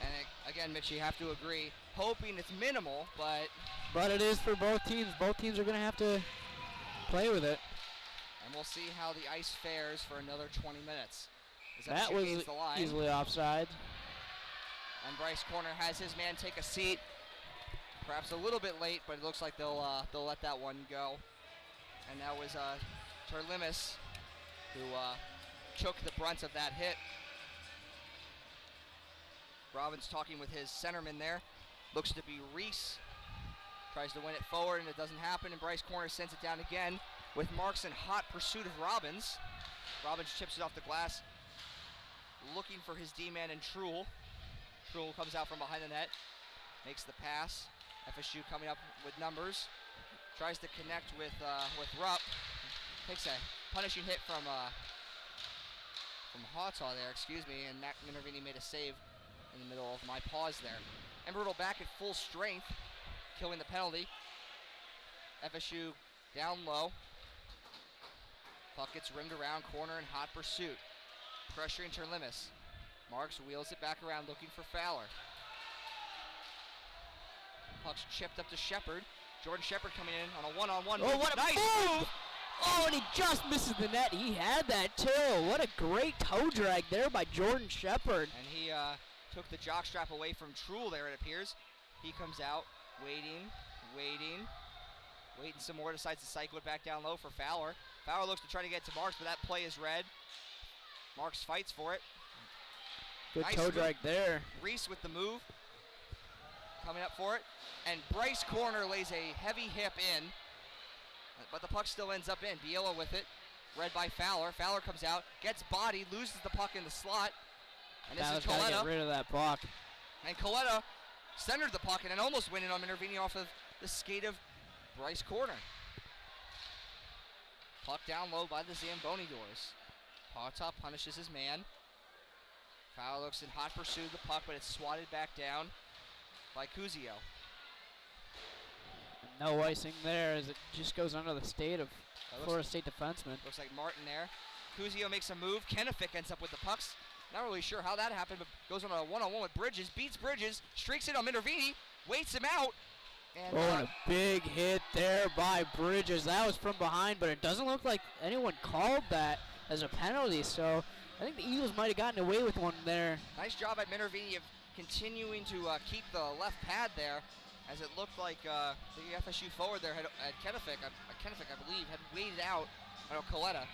And again, Mitch, you have to agree, hoping it's minimal, but it is for both teams. Both teams are going to have to play with it. And we'll see how the ice fares for another 20 minutes. That was easily offside. And Bryce Corner has his man take a seat. Perhaps a little bit late, but it looks like they'll let that one go. And that was Terlimis who took the brunt of that hit. Robbins talking with his centerman there. Looks to be Reese. Tries to win it forward and it doesn't happen, and Bryce Corner sends it down again with Marks in hot pursuit of Robbins. Robbins chips it off the glass, looking for his D-man and Truhl. Truhl comes out from behind the net, makes the pass. FSU coming up with numbers. Tries to connect with Rupp. Takes a punishing hit from Hawtaw there, and Mac Minervini made a save in the middle of my pause there. Embry-Riddle back at full strength, killing the penalty. FSU down low. Puck gets rimmed around, corner in hot pursuit. Pressuring Terlimis. Marks wheels it back around, looking for Fowler. Puck's chipped up to Shepard. Jordan Shepard coming in on a one-on-one. Oh, what a nice move! Oh, and he just misses the net. He had that too. What a great toe drag there by Jordan Shepard. And he took the jockstrap away from Truhl there, it appears. He comes out, waiting some more, decides to cycle it back down low for Fowler. Fowler looks to try to get to Marks, but that play is red. Marks fights for it. Good nice toe drag there. Reese with the move, coming up for it. And Bryce Corner lays a heavy hip in, but the puck still ends up in. Biela with it, read by Fowler. Fowler comes out, gets bodied, loses the puck in the slot. And this is Coletta. Get rid of that puck. And Coletta centered the puck and then almost went in on Minervini off of the skate of Bryce Corner. Puck down low by the Zamboni doors. Hawtaw punishes his man. Fowler looks in hot pursuit of the puck, but it's swatted back down by Cuzio. No icing there as it just goes under the state of Florida State defenseman. Looks like Martin there. Cuzio makes a move. Kennefic ends up with the pucks. Not really sure how that happened, but goes on a one-on-one with Bridges. Beats Bridges. Streaks it on Minervini. Waits him out. And, and a big hit there by Bridges. That was from behind, but it doesn't look like anyone called that as a penalty. So I think the Eagles might have gotten away with one there. Nice job at Minervini of continuing to keep the left pad there, as it looked like the FSU forward there had Kennefic, I believe, had waited out. Coletta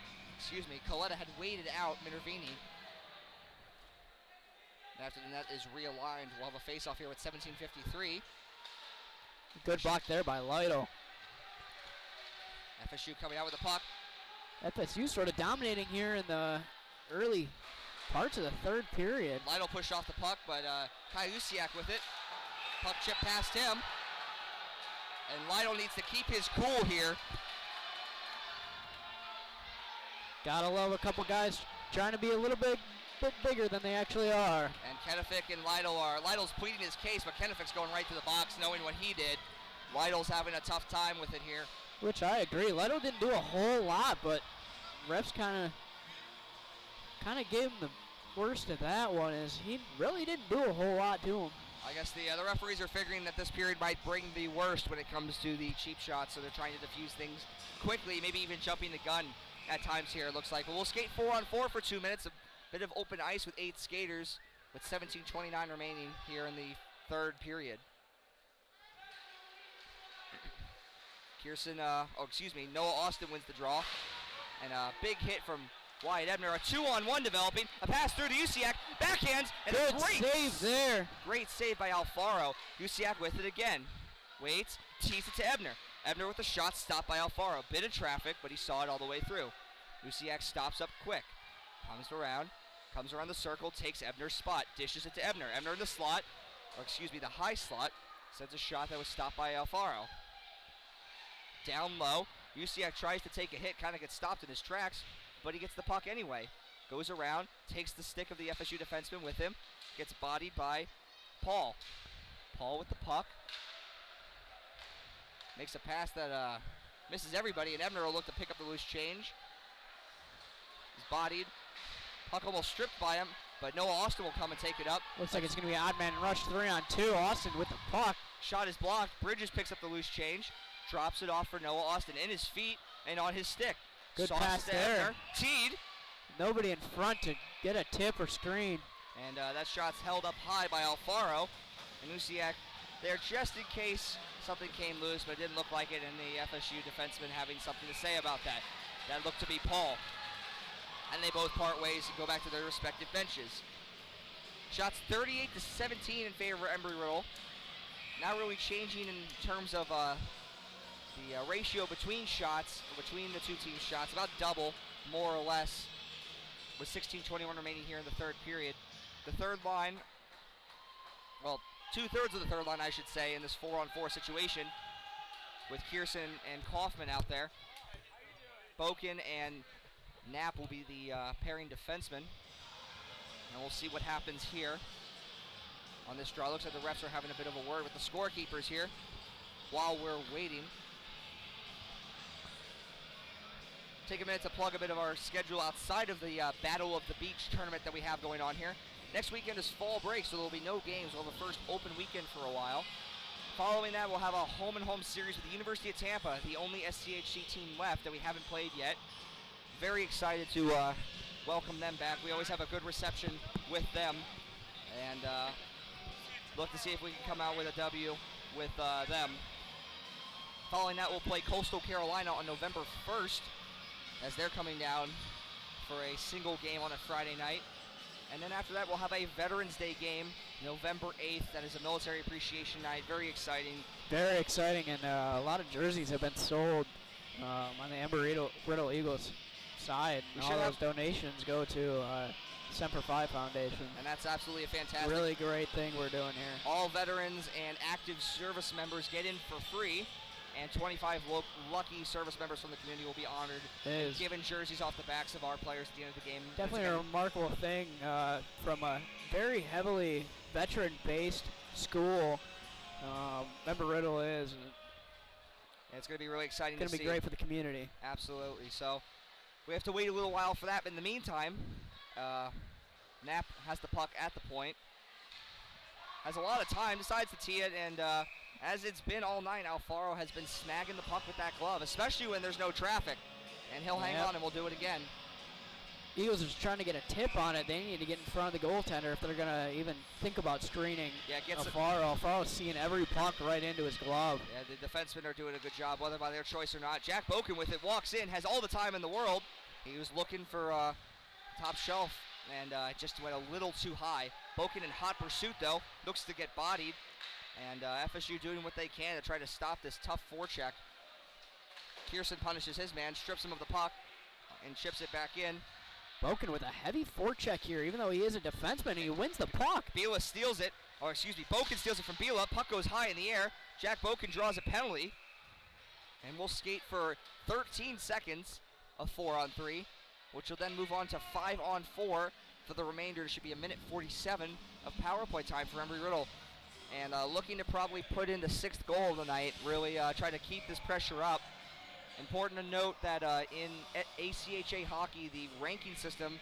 had waited out Minervini. After the net is realigned, we'll have a face-off here with 17:53. Good block there by Lytle. FSU coming out with the puck. FSU sort of dominating here in the early parts of the third period. Lytle pushed off the puck, but Kayusiak with it. Puck chip past him. And Lytle needs to keep his cool here. Gotta love a couple guys trying to be a little bit bigger than they actually are. And Kennefic and Lytle's pleading his case, but Kennefic's going right to the box knowing what he did. Lytle's having a tough time with it here. Which I agree. Lytle didn't do a whole lot, but refs kind of gave him the worst of that one, as he really didn't do a whole lot to him. I guess the referees are figuring that this period might bring the worst when it comes to the cheap shots, so they're trying to diffuse things quickly, maybe even jumping the gun at times here, it looks like. But we'll skate 4-on-4 for 2 minutes. bit of open ice with 8 skaters with 17:29 remaining here in the third period. Noah Austin wins the draw. And a big hit from Wyatt Ebner. A 2-on-1 developing. A pass through to Usiak. Backhands. And Good a great save there. Great save by Alfaro. Usiak with it again. Waits. Tees it to Ebner. Ebner with the shot stopped by Alfaro. Bit of traffic, but he saw it all the way through. Usiak stops up quick. Comes around the circle, takes Ebner's spot. Dishes it to Ebner. Ebner in the slot. The high slot. Sends a shot that was stopped by Alfaro. Down low. Usiak tries to take a hit, kind of gets stopped in his tracks, but he gets the puck anyway. Goes around, takes the stick of the FSU defenseman with him, gets bodied by Paul. Paul with the puck. Makes a pass that misses everybody, and Ebner will look to pick up the loose change. He's bodied. Puck almost stripped by him, but Noah Austin will come and take it up. Looks like it's going to be an odd man rush 3-on-2. Austin with the puck. Shot is blocked. Bridges picks up the loose change. Drops it off for Noah Austin in his feet and on his stick. Good pass there. Teed. Nobody in front to get a tip or screen. And that shot's held up high by Alfaro. And Usiak there just in case something came loose, but it didn't look like it, and the FSU defenseman having something to say about that. That looked to be Paul. And they both part ways and go back to their respective benches. Shots 38-17 in favor of Embry-Riddle. Not really changing in terms of the ratio between the two teams' shots, about double, more or less, with 16:21 remaining here in the third period. The third line, well, 2/3 of the third line, I should say, in this 4-on-4 situation, with Kierson and Kaufman out there. Boken and Knapp will be the pairing defensemen, and we'll see what happens here on this draw. Looks like the refs are having a bit of a word with the scorekeepers here while we're waiting. Take a minute to plug a bit of our schedule outside of the Battle of the Beach tournament that we have going on here. Next weekend is fall break, so there will be no games. We'll have the first open weekend for a while. Following that, we'll have a home-and-home series with the University of Tampa, the only SCHC team left that we haven't played yet. Very excited to welcome them back. We always have a good reception with them, and look to see if we can come out with a W with them. Following that, we'll play Coastal Carolina on November 1st, as they're coming down for a single game on a Friday night. And then after that, we'll have a Veterans Day game, November 8th. That is a military appreciation night. Very exciting. Very exciting, and a lot of jerseys have been sold on the Embry-Riddle Eagles side. And all those donations go to Semper Fi Foundation. And that's absolutely a fantastic. Really great thing we're doing here. All veterans and active service members get in for free. And 25 lucky service members from the community will be honored and given jerseys off the backs of our players at the end of the game. Definitely a remarkable thing from a very heavily veteran-based school. Embry-Riddle is. And it's going to be really exciting to see. It's going to be great for the community. Absolutely. So we have to wait a little while for that. But in the meantime, Knapp has the puck at the point. Has a lot of time, decides to tee it, and as it's been all night, Alfaro has been snagging the puck with that glove, especially when there's no traffic. And he'll hang on and we'll do it again. Eagles are just trying to get a tip on it. They need to get in front of the goaltender if they're going to even think about screening Alfaro. Alfaro's seeing every puck right into his glove. Yeah, the defensemen are doing a good job, whether by their choice or not. Jack Boken with it, walks in, has all the time in the world. He was looking for top shelf and just went a little too high. Boken in hot pursuit, though, looks to get bodied. And FSU doing what they can to try to stop this tough forecheck. Kierson punishes his man, strips him of the puck, and chips it back in. Boken with a heavy forecheck here, even though he is a defenseman, he wins the puck. Boken steals it from Bila. Puck goes high in the air. Jack Boken draws a penalty. And we'll skate for 13 seconds of 4-on-3, which will then move on to 5-on-4 for the remainder. It should be a minute 47 of power play time for Embry-Riddle. And looking to probably put in the 6th goal of the night, really try to keep this pressure up. Important to note that in ACHA hockey, the ranking system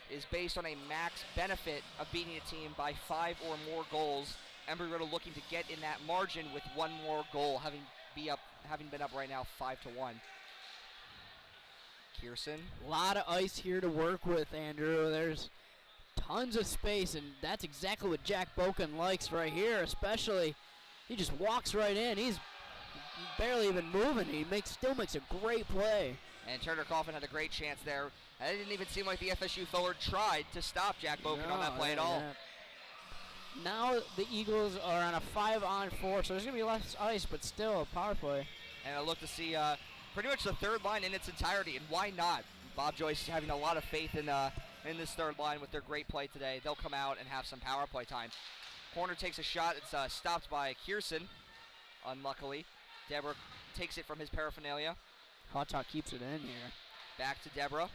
is based on a max benefit of beating a team by 5 or more goals. Embry-Riddle looking to get in that margin with 1 more goal, having been up right now 5-1. Kierson. A lot of ice here to work with, Andrew. There's tons of space, and that's exactly what Jack Boken likes right here, especially. He just walks right in. He's barely even moving. He still makes a great play. And Turner Coffin had a great chance there. It didn't even seem like the FSU forward tried to stop Jack Boken on that play at all. Now the Eagles are on a 5-on-4, so there's going to be less ice, but still a power play. And I look to see pretty much the third line in its entirety, and why not? Bob Joyce having a lot of faith in this third line with their great play today. They'll come out and have some power play time. Corner takes a shot. It's stopped by Kierson, unluckily. Deborah takes it from his paraphernalia. Hawtaw keeps it in here. Back to Deborah.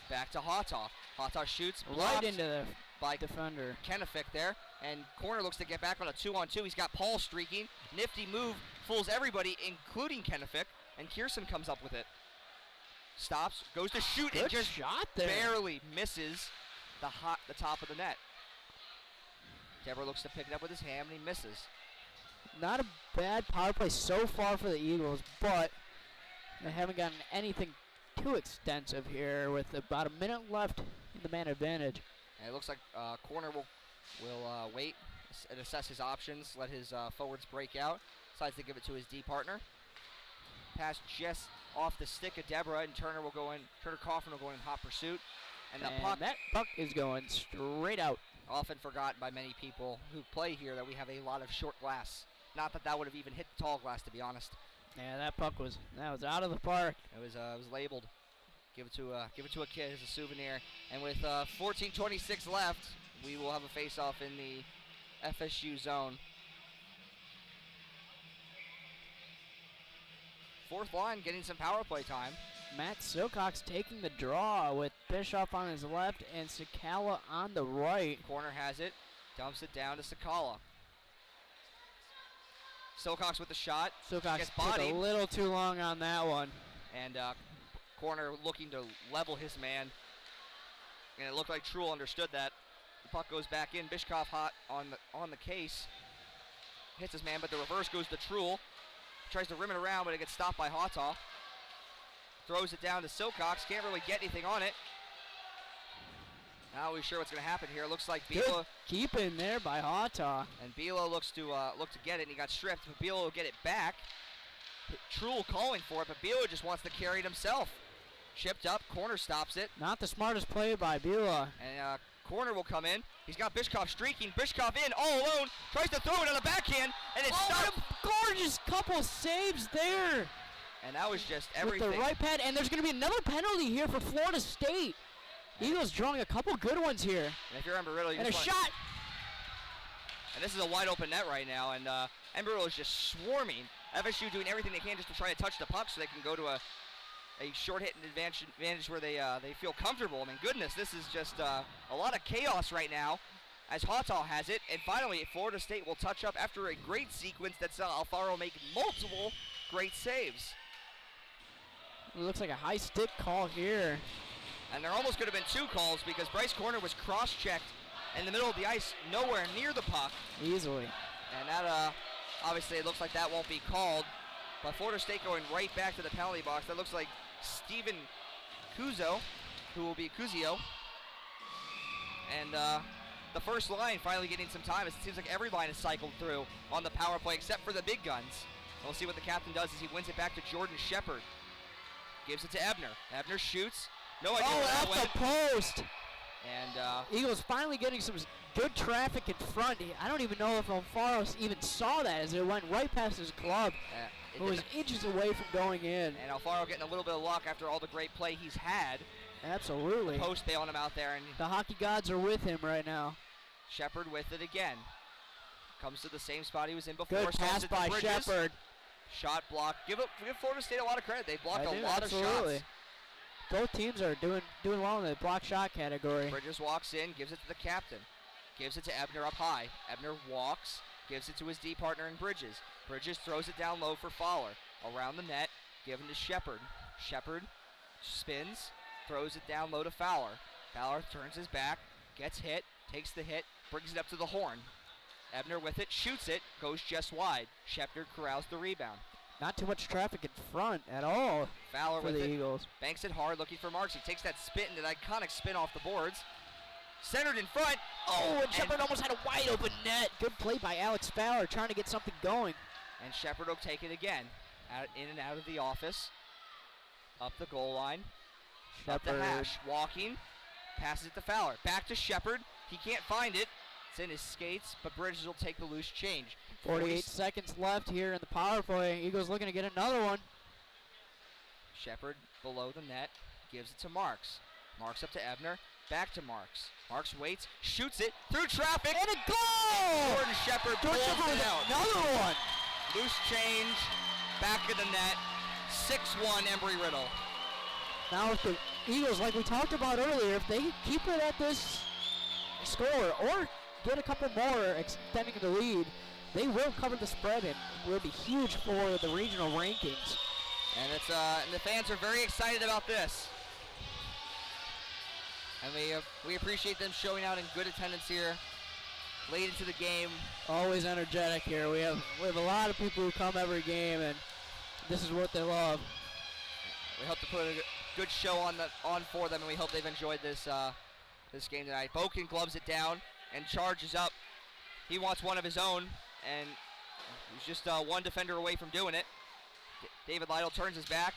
Back to Hawtaw. Hawtaw shoots. Right into the by defender. Kennefic there. And Corner looks to get back on a 2-on-2. He's got Paul streaking. Nifty move. Fools everybody, including Kennefic. And Kierson comes up with it. Stops. Goes to shoot. Good and just shot there. barely misses the top of the net. Deborah looks to pick it up with his hand, and he misses. Not a bad power play so far for the Eagles, but they haven't gotten anything too extensive here with about a minute left in the man advantage. And it looks like Corner will wait and assess his options, let his forwards break out. Decides to give it to his D partner. Pass just off the stick of Deborah, and Turner Coffin will go in hot pursuit. And that puck is going straight out. Often forgotten by many people who play here that we have a lot of short glass. Not that would have even hit the tall glass, to be honest. Yeah, that puck was out of the park. It was labeled. Give it to a kid as a souvenir. And with 14:26 left, we will have a face-off in the FSU zone. Fourth line getting some power play time. Matt Silcox taking the draw with Bischoff on his left and Sakala on the right. Corner has it, dumps it down to Sakala. Silcox with the shot. Silcox took a little too long on that one. And Corner looking to level his man. And it looked like Truhl understood that. The puck goes back in. Bischoff hot on the case. Hits his man, but the reverse goes to Truhl. Tries to rim it around, but it gets stopped by Hawtaw. Throws it down to Silcox. Can't really get anything on it. Not really sure what's going to happen here. Looks like Bila. Keep in there by Hawtaw. And Bila looks to get it, and he got stripped. But Bila will get it back. Truhl calling for it, but Bila just wants to carry it himself. Chipped up. Corner stops it. Not the smartest play by Bila. And Corner will come in. He's got Bischoff streaking. Bischoff in all alone. Tries to throw it on the backhand, and it's stopped. What a gorgeous couple saves there. And that was just everything. With the right pad, and there's going to be another penalty here for Florida State. Eagles drawing a couple good ones here. And if you're Embry-Riddle, and a shot. And this is a wide open net right now, and Embry-Riddle is just swarming. FSU doing everything they can just to try to touch the puck so they can go to a short hit advantage where they feel comfortable. I mean, goodness, this is just a lot of chaos right now as Hawtaw has it. And finally, Florida State will touch up after a great sequence that saw Alfaro make multiple great saves. It looks like a high stick call here. And there almost could have been two calls because Bryce Corner was cross-checked in the middle of the ice, nowhere near the puck. Easily. And that, obviously, it looks like that won't be called. But Florida State going right back to the penalty box. That looks like Steven Cuzo, who will be Cuzio. And the first line finally getting some time. It seems like every line is cycled through on the power play except for the big guns. We'll see what the captain does as he wins it back to Jordan Shepard. Gives it to Ebner. Ebner shoots. No idea where that went. Off the post. And Eagles finally getting some good traffic in front. I don't even know if Alfaro even saw that as it went right past his glove. It was inches away from going in. And Alfaro getting a little bit of luck after all the great play he's had. Absolutely. Post bailing him out there. And the hockey gods are with him right now. Shepard with it again. Comes to the same spot he was in before. Good pass by Shepard. Shot blocked. Give Florida State a lot of credit. They blocked a lot of shots. Both teams are doing well in the block shot category. Bridges walks in, gives it to the captain. Gives it to Ebner up high. Ebner walks, gives it to his D partner in Bridges. Bridges throws it down low for Fowler. Around the net, given to Shepard. Shepard spins, throws it down low to Fowler. Fowler turns his back, gets hit, takes the hit, brings it up to the horn. Ebner with it, shoots it, goes just wide. Shepard corrals the rebound. Not too much traffic in front at all Fowler for with the it, Eagles. Banks it hard, looking for Marks. He takes that spin, that iconic spin off the boards. centered in front. Oh, and Shepard almost had a wide open net. Good play by Alex Fowler, trying to get something going. And Shepard will take it again. In and out of the office. Up the goal line. Up the hash. Walking. Passes it to Fowler. Back to Shepard. He can't find it. It's in his skates, but Bridges will take the loose change. 48 seconds left here in the power play. Eagles looking to get another one. Shepard below the net. Gives it to Marks. Marks up to Ebner. Back to Marks. Marks waits. Shoots it through traffic. And a goal! Jordan Shepard pulls it out. Another one. Loose change. Back of the net. 6-1 Embry-Riddle. Now if the Eagles, like we talked about earlier, if they keep it at this score or get a couple more extending the lead, they will cover the spread and will be huge for the regional rankings. And it's and the fans are very excited about this. And we appreciate them showing out in good attendance here late into the game. Always energetic here. We have a lot of people who come every game, and this is what they love. We hope to put a good show on for them, and we hope they've enjoyed this this game tonight. Boken gloves it down and charges up. He wants one of his own, and he's just one defender away from doing it. David Lytle turns his back.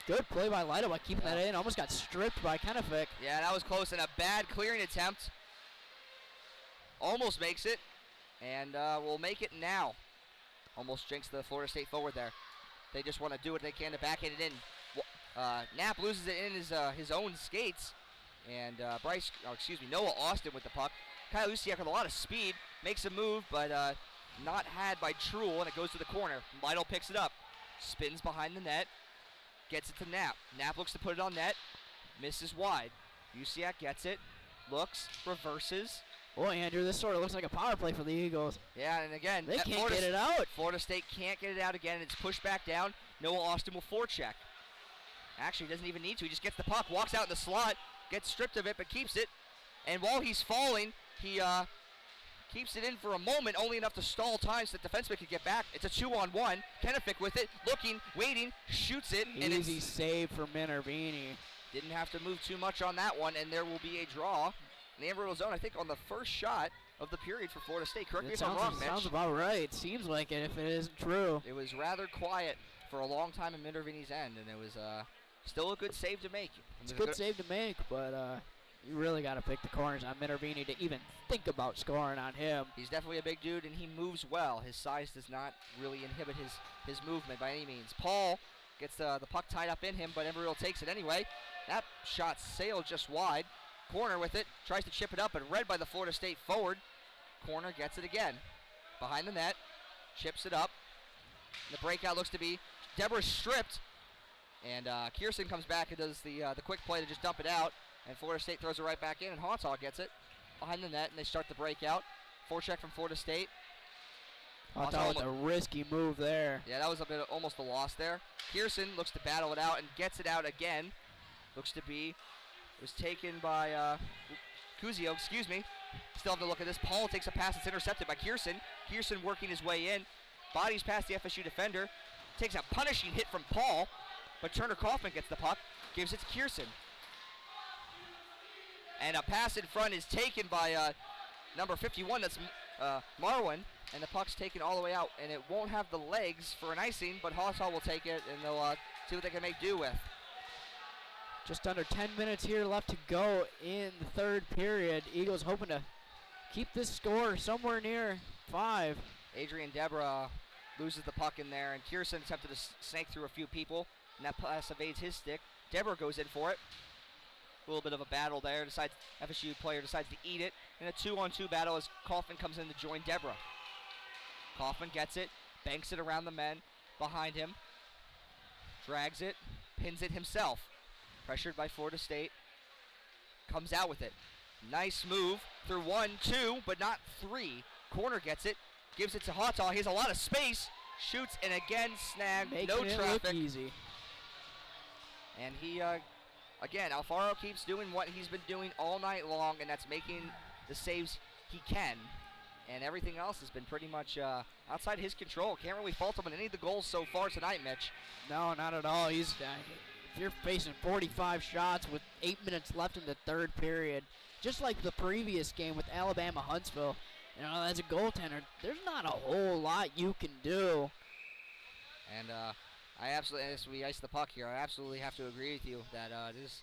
Good play by Lytle by keeping that in. Almost got stripped by Kennefic. Yeah, that was close, and a bad clearing attempt. Almost makes it, and will make it now. Almost jinxed the Florida State forward there. They just want to do what they can to backhand it in. Knapp loses it in his own skates, and Noah Austin with the puck. Kyle Luciak with a lot of speed, makes a move, but not had by Truel, and it goes to the corner. Lytle picks it up, spins behind the net, gets it to Knapp. Knapp looks to put it on net, misses wide. Luciak gets it, looks, reverses. Boy, Andrew, this sort of looks like a power play for the Eagles. Yeah, and again, they can't get it out. Florida State can't get it out again, and it's pushed back down. Noah Austin will forecheck. Actually, doesn't even need to. He just gets the puck, walks out in the slot, gets stripped of it, but keeps it. And while he's falling, he keeps it in for a moment, only enough to stall time so the defenseman could get back. It's a 2-on-1. Kennefic with it, looking, waiting, shoots it. Easy save for Minervini. Didn't have to move too much on that one, and there will be a draw in the Embry-Riddle zone, I think, on the first shot of the period for Florida State. Correct me if I'm wrong, Mitch. Sounds about right. Seems like it if it isn't true. It was rather quiet for a long time in Minervini's end, and it was still a good save to make. It's a good save to make, but you really got to pick the corners on Minervini to even think about scoring on him. He's definitely a big dude, and he moves well. His size does not really inhibit his movement by any means. Paul gets the puck tied up in him, but Embry-Riddle takes it anyway. That shot sailed just wide. Corner with it, tries to chip it up, but read by the Florida State forward. Corner gets it again. Behind the net, chips it up. The breakout looks to be Deborah stripped, and Kierson comes back and does the quick play to just dump it out, and Florida State throws it right back in, and Hautaw gets it behind the net, and they start the breakout. Forecheck from Florida State. Hautaw with a risky move there. Yeah, that was almost a loss there. Kierson looks to battle it out and gets it out again. Looks to be, it was taken by Cusio, excuse me. Still have to look at this. Paul takes a pass that's intercepted by Kierson. Kierson working his way in. Bodies past the FSU defender. Takes a punishing hit from Paul, but Turner Kaufman gets the puck. Gives it to Kierson. And a pass in front is taken by number 51, that's Marwin. And the puck's taken all the way out, and it won't have the legs for an icing, but Hautaw will take it, and they'll see what they can make do with. Just under 10 minutes here left to go in the third period. Eagles hoping to keep this score somewhere near 5. Adrian Deborah loses the puck in there, and Kierson attempted to snake through a few people, and that pass evades his stick. Deborah goes in for it. A little bit of a battle there. FSU player decides to eat it. In a 2-on-2 battle as Kaufman comes in to join Deborah. Kaufman gets it, banks it around the men behind him, drags it, pins it himself. Pressured by Florida State, comes out with it. Nice move through 1, 2, but not 3. Corner gets it, gives it to Hautaw. He has a lot of space, shoots, and again snagged. No traffic. Look easy. And he, again, Alfaro keeps doing what he's been doing all night long, and that's making the saves he can. And everything else has been pretty much outside his control. Can't really fault him on any of the goals so far tonight, Mitch. No, not at all. He's you're facing 45 shots with 8 minutes left in the third period, just like the previous game with Alabama Huntsville, as a goaltender, there's not a whole lot you can do. And I absolutely, as we ice the puck here, I absolutely have to agree with you that there's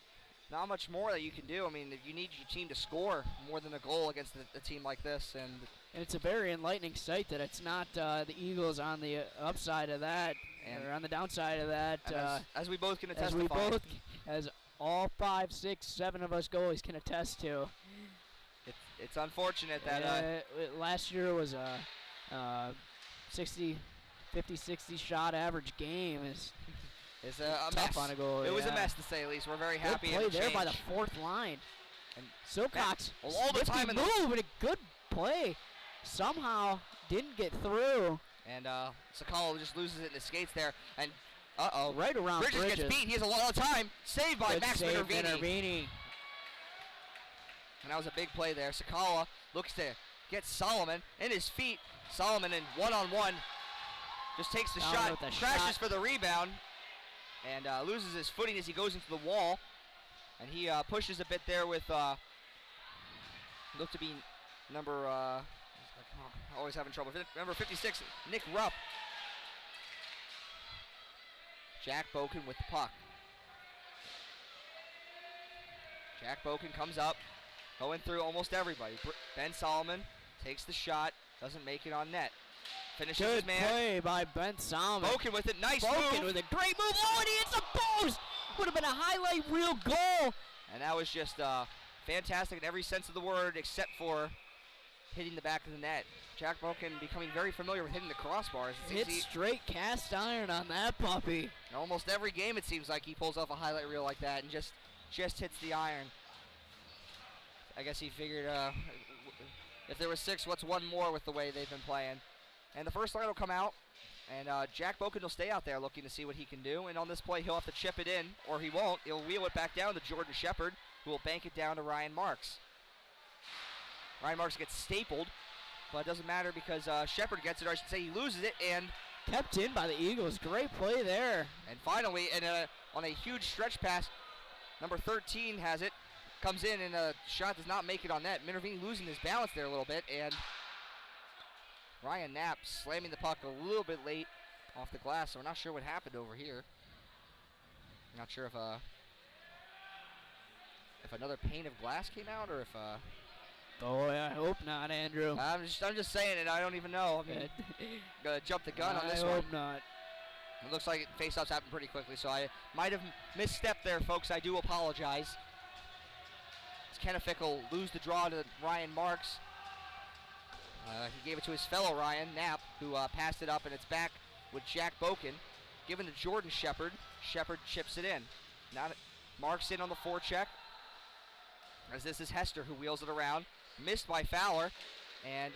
not much more that you can do. I mean, you need your team to score more than a goal against a team like this. And it's a very enlightening sight that it's not the Eagles on the upside of that, or on the downside of that. As we both can attest to. As all 5, 6, 7 of us goalies can attest to. It's unfortunate that last year was a 50-60 shot average game. It's a tough mess. on a goal. It was a mess, to say the least. We're very happy. Good play there by the fourth line. And Silcox, all the time in move, and a good play. Somehow didn't get through. And Sakala just loses it in the skates there. And right around Bridges gets beat. He has a lot of time. Saved by Max Minervini. And that was a big play there. Sakala looks to get Solomon in his feet. Solomon in one-on-one just takes the shot, crashes for the rebound, and loses his footing as he goes into the wall. And he pushes a bit there with looked to be number always having trouble. Number 56, Nick Rupp. Jack Boken with the puck. Jack Boken comes up, going through almost everybody. Ben Solomon takes the shot, doesn't make it on net. Finishes his man. Good play by Ben Solomon. Boken with it, nice Boken move. with a great move. Oh, and he hits a post. Would have been a highlight reel goal. And that was just fantastic in every sense of the word, except for hitting the back of the net. Jack Boken becoming very familiar with hitting the crossbars. Hit straight cast iron on that puppy. Almost every game it seems like he pulls off a highlight reel like that and just hits the iron. I guess he figured if there was 6, what's one more with the way they've been playing. And the first line will come out, and Jack Boken will stay out there looking to see what he can do. And on this play, he'll have to chip it in, or he won't. He'll wheel it back down to Jordan Shepard, who will bank it down to Ryan Marks. Ryan Marks gets stapled, but it doesn't matter because Shepard gets it, or I should say he loses it, and kept in by the Eagles. Great play there. And finally, on a huge stretch pass, number 13 has it, comes in, and a shot does not make it on net. Minervini losing his balance there a little bit, and Ryan Knapp slamming the puck a little bit late off the glass, so we're not sure what happened over here. Not sure if another pane of glass came out, or if oh, I hope not, Andrew. I'm just saying it. I don't even know. I mean, gonna jump the gun on this one. I hope not. It looks like face-offs happen pretty quickly, so I might have misstepped there, folks. I do apologize. As Kennefic will lose the draw to Ryan Marks. He gave it to his fellow Ryan Knapp, who passed it up, and it's back with Jack Boken. Given to Jordan Shepard. Shepard chips it in. Marks in on the forecheck. As this is Hester who wheels it around. Missed by Fowler. And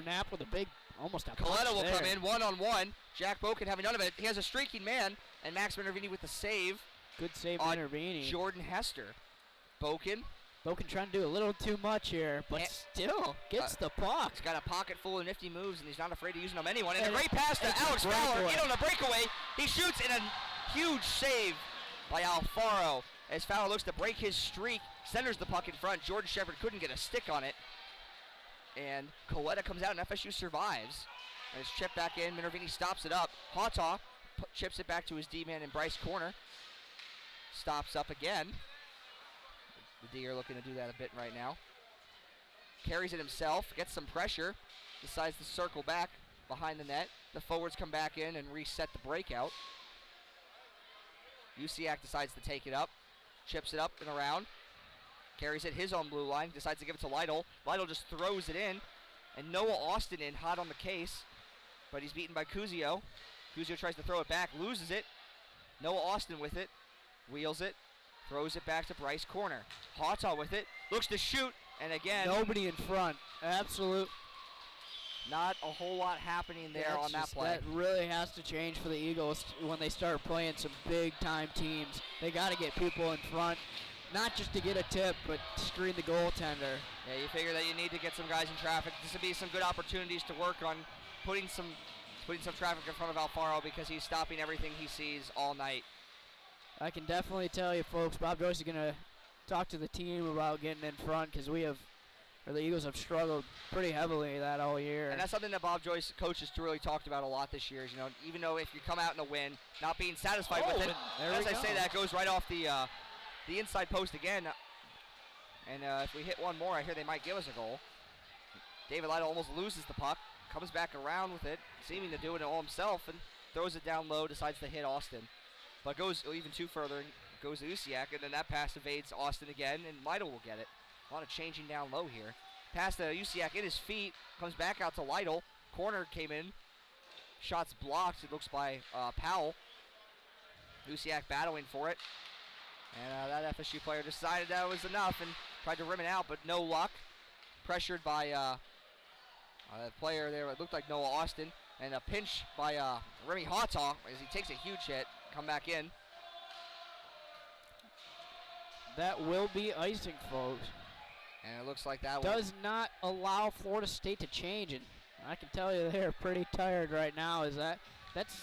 Knapp with a big, almost a Coletta will there. come in one-on-one. Jack Boken having none of it. He has a streaking man. And Max Minervini with the save. Good save, on Minervini. Jordan Hester. Boken trying to do a little too much here, but still gets the puck. He's got a pocket full of nifty moves, and he's not afraid of using them anyone. And a great pass to Alex Fowler. In on a breakaway. He shoots in a huge save by Alfaro. As Fowler looks to break his streak, centers the puck in front. Jordan Shepard couldn't get a stick on it. And Coletta comes out, and FSU survives. And it's chipped back in. Minervini stops it up. Hawtaw chips it back to his D-man in Bryce Corner. Stops up again. The D are looking to do that a bit right now. Carries it himself, gets some pressure, decides to circle back behind the net. The forwards come back in and reset the breakout. Usiak decides to take it up, chips it up and around, carries it his own blue line, decides to give it to Lytle. Lytle just throws it in, and Noah Austin in hot on the case, but he's beaten by Cusio. Cusio tries to throw it back, loses it. Noah Austin with it, wheels it, throws it back to Bryce Corner. Hawtaw with it, looks to shoot, and again, nobody in front. Absolute. Not a whole lot happening there on that play. That really has to change for the Eagles when they start playing some big-time teams. They got to get people in front, not just to get a tip, but screen the goaltender. Yeah, you figure that you need to get some guys in traffic. This would be some good opportunities to work on putting some traffic in front of Alfaro because he's stopping everything he sees all night. I can definitely tell you, folks, Bob Joyce is going to talk to the team about getting in front because the Eagles have struggled pretty heavily that all year. And that's something that Bob Joyce coaches really talked about a lot this year. Is, even though if you come out in a win, not being satisfied with it. As I say that, it goes right off the inside post again. And if we hit one more, I hear they might give us a goal. David Lytle almost loses the puck, comes back around with it, seeming to do it all himself, and throws it down low, decides to hit Austin. But goes even too further and goes to Usiak, and then that pass evades Austin again, and Lytle will get it. A lot of changing down low here. Pass to Usiak in his feet, comes back out to Lytle. Corner came in. Shots blocked, it looks by Powell. Usiak battling for it. And that FSU player decided that was enough and tried to rim it out, but no luck. Pressured by a player there, it looked like Noah Austin. And a pinch by Remy Hawtaw as he takes a huge hit. Come back in. That will be icing, folks. And it looks like that does not allow Florida State to change, and I can tell you they're pretty tired right now. Is that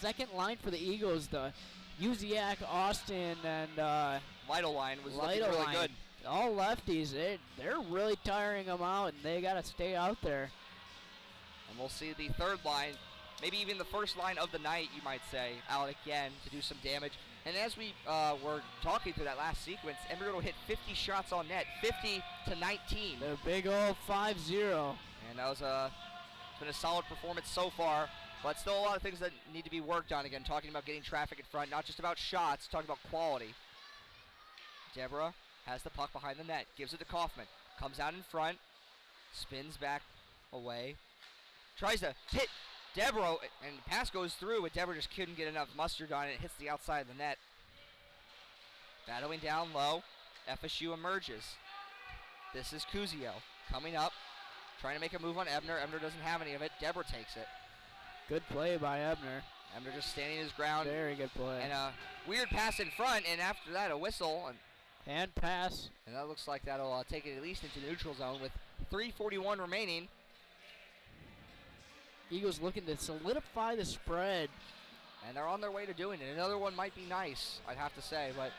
second line for the Eagles, the Usiak, Austin, and Lytle line was looking really good. All lefties. They're really tiring them out, and they got to stay out there. And we'll see the third line, maybe even the first line of the night, you might say, out again to do some damage. And as we were talking through that last sequence, Embry-Riddle hit 50 shots on net, 50 to 19. The big old 5-0. And that was it's been a solid performance so far, but still a lot of things that need to be worked on. Again, talking about getting traffic in front, not just about shots, talking about quality. Deborah has the puck behind the net, gives it to Kaufman, comes out in front, spins back away, tries to hit Deborah, and the pass goes through, but Deborah just couldn't get enough mustard on it. It hits the outside of the net. Battling down low, FSU emerges. This is Cuzio coming up, trying to make a move on Ebner. Ebner doesn't have any of it. Deborah takes it. Good play by Ebner. Ebner just standing his ground. Very good play. And a weird pass in front, and after that, a whistle. And pass. And that looks like that'll take it at least into the neutral zone with 3:41 remaining. Eagles looking to solidify the spread. And they're on their way to doing it. Another one might be nice, I'd have to say, but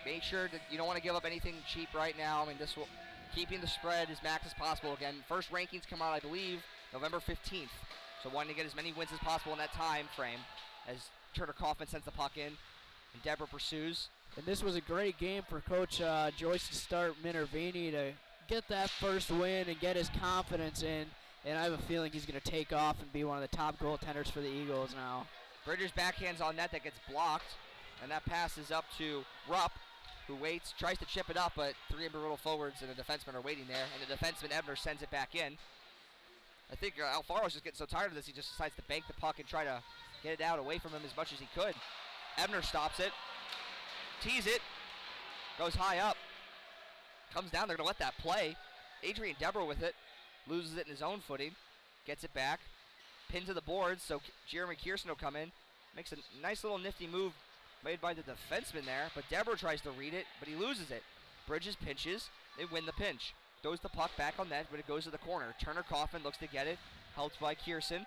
make sure that you don't want to give up anything cheap right now. I mean, this will keeping the spread as max as possible. Again, first rankings come out, I believe, November 15th. So wanting to get as many wins as possible in that time frame as Turner Kaufman sends the puck in and Deborah pursues. And this was a great game for Coach Joyce to start Minervini to get that first win and get his confidence in. And I have a feeling he's going to take off and be one of the top goaltenders for the Eagles now. Bridges backhands on net, that gets blocked. And that pass is up to Rupp, who waits, tries to chip it up, but three Embry-Riddle forwards and a defenseman are waiting there. And the defenseman, Ebner, sends it back in. I think Alfaro's just getting so tired of this, he just decides to bank the puck and try to get it out away from him as much as he could. Ebner stops it, tees it, goes high up, comes down. They're going to let that play. Adrian Deborah with it. Loses it in his own footing, gets it back, pinned to the boards, so Jeremy Kierson will come in, makes a nice little nifty move made by the defenseman there, but Deborah tries to read it, but he loses it. Bridges pinches, they win the pinch. Throws the puck back on net, but it goes to the corner. Turner Kaufman looks to get it, helped by Kierson.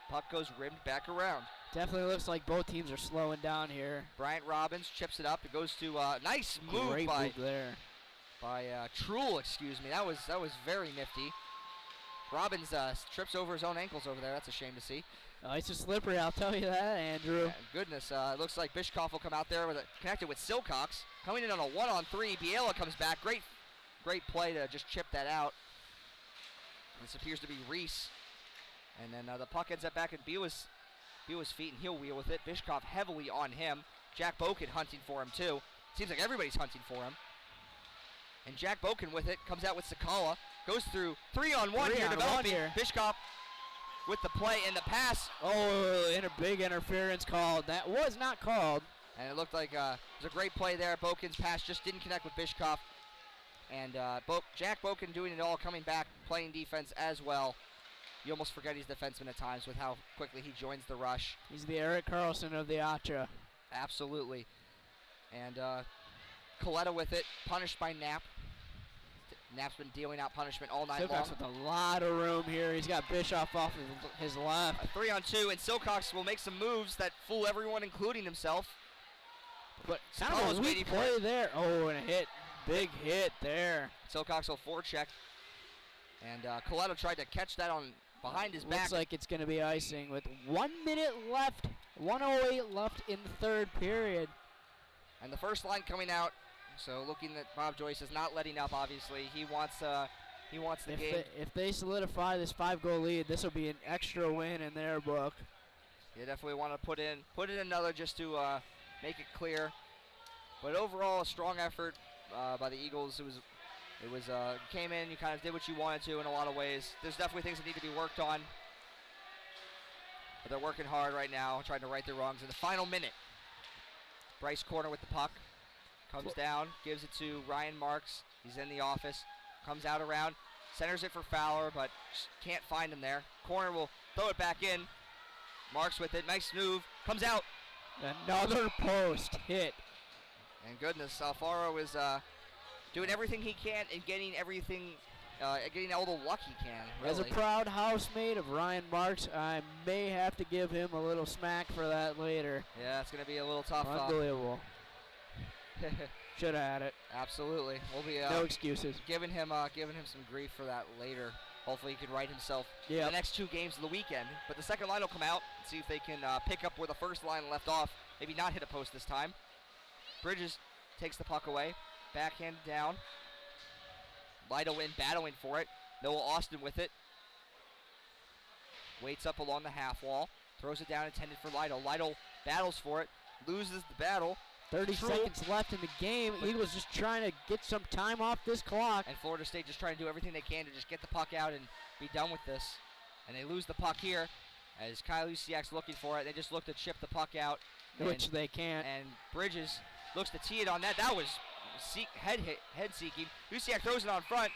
Puck goes rimmed back around. Definitely looks like both teams are slowing down here. Bryant Robbins chips it up, it goes to nice move Great by move there. By Truhl, excuse me. That was very nifty. Robbins trips over his own ankles over there. That's a shame to see. It's just slippery, I'll tell you that, Andrew. Yeah, goodness, it looks like Bishkoff will come out there with connected with Silcox. Coming in on a 1-on-3. Biela comes back. Great play to just chip that out. This appears to be Reese. And then the puck ends up back at Biela's feet, and he'll wheel with it. Bishkoff heavily on him. Jack Boken hunting for him, too. Seems like everybody's hunting for him. And Jack Boken with it, comes out with Sakala. Goes through 3-on-1 here, developing. Bishkoff with the play and the pass. Oh, and a big interference called. That was not called. And it looked like it was a great play there. Boken's pass just didn't connect with Bishkoff. And Jack Boken doing it all, coming back, playing defense as well. You almost forget he's defenseman at times with how quickly he joins the rush. He's the Eric Carlson of the Atra. Absolutely. And Coletta with it, punished by Knapp. Knapp's been dealing out punishment all night long. Silcox with a lot of room here. He's got Bischoff off his left. 3-on-2, and Silcox will make some moves that fool everyone, including himself. But kind of Sakamo's a weak waiting for play it. there. Oh, and a hit. Big hit there. Silcox will forecheck. And Coletto tried to catch that on behind his back. Looks like it's going to be icing with 1 minute left. 1:08 left in the third period. And the first line coming out. So looking at Bob Joyce is not letting up, obviously. He wants the game. If they solidify this 5-goal lead, this will be an extra win in their book. You definitely want to put in another just to make it clear. But overall, a strong effort by the Eagles. It was came in, you kind of did what you wanted to in a lot of ways. There's definitely things that need to be worked on. But they're working hard right now, trying to right their wrongs. In the final minute, Bryce Corner with the puck. Comes down, gives it to Ryan Marks. He's in the office. Comes out around, centers it for Fowler, but just can't find him there. Corner will throw it back in. Marks with it, nice move. Comes out. Another post hit. And goodness, Alfaro is doing everything he can and getting everything, getting all the luck he can. Really. As a proud housemate of Ryan Marks, I may have to give him a little smack for that later. Yeah, it's going to be a little tough. Unbelievable. Should have had it. Absolutely. We'll be no excuses. Giving him some grief for that later. Hopefully he can right himself in the next 2 games of the weekend. But the second line will come out and see if they can pick up where the first line left off. Maybe not hit a post this time. Bridges takes the puck away. Backhand down. Lido in, battling for it. Noah Austin with it. Waits up along the half wall. Throws it down, intended for Lido. Lido battles for it. Loses the battle. 30 seconds left in the game. Eagles just trying to get some time off this clock. And Florida State just trying to do everything they can to just get the puck out and be done with this. And they lose the puck here as Kyle Luciak's looking for it. They just look to chip the puck out. Which they can't. And Bridges looks to tee it on that. That was head seeking. Luciak throws it on front.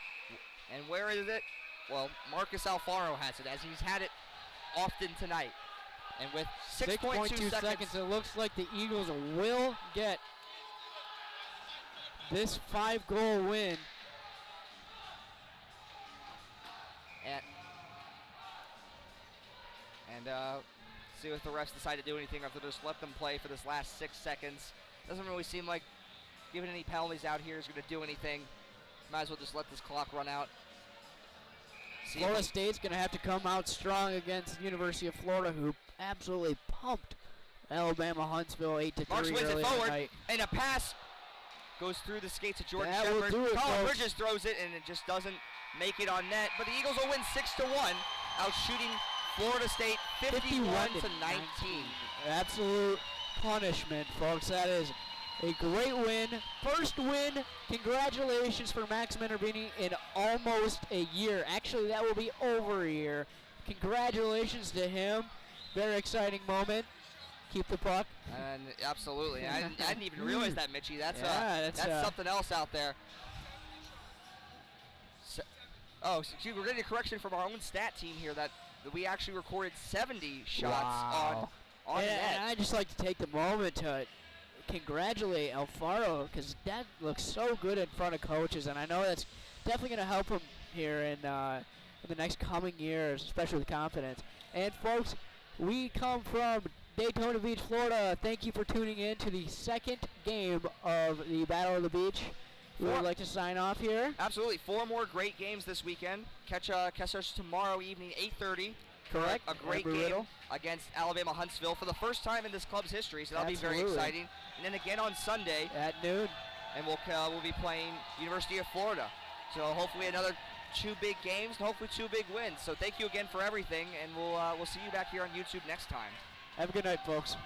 And where is it? Well, Marcus Alfaro has it, as he's had it often tonight. And with 6.2 seconds, it looks like the Eagles will get this 5-goal win. And see if the refs decide to do anything, or if they'll just let them play for this last 6 seconds. Doesn't really seem like giving any penalties out here is going to do anything. Might as well just let this clock run out. Florida State's going to have to come out strong against the University of Florida, who absolutely pumped Alabama Huntsville 8-3. Marks wins it forward, and a pass goes through the skates of Jordan Shepard. Colin Bridges throws it, and it just doesn't make it on net. But the Eagles will win 6-1, out shooting Florida State 51-19. Absolute punishment, folks. That is a great win. First win. Congratulations for Max Minervini in almost a year. Actually, that will be over a year. Congratulations to him. Very exciting moment. Keep the puck. And absolutely. I didn't even realize that, Mitchie. That's something else out there. So, we're getting a correction from our own stat team here that we actually recorded 70 shots on net. And I'd just like to take the moment to congratulate Alfaro, because that looks so good in front of coaches, and I know that's definitely going to help him here in the next coming years, especially with confidence. And folks, we come from Daytona Beach, Florida. Thank you for tuning in to the second game of the Battle of the Beach. We would like to sign off here. Absolutely. 4 more great games this weekend. Catch us tomorrow evening, 8:30. Correct. A great game against Alabama Huntsville for the first time in this club's history, so that'll be very exciting. And then again on Sunday at noon, and we'll be playing University of Florida. So hopefully another 2 big games, and hopefully 2 big wins. So thank you again for everything, and we'll see you back here on YouTube next time. Have a good night, folks.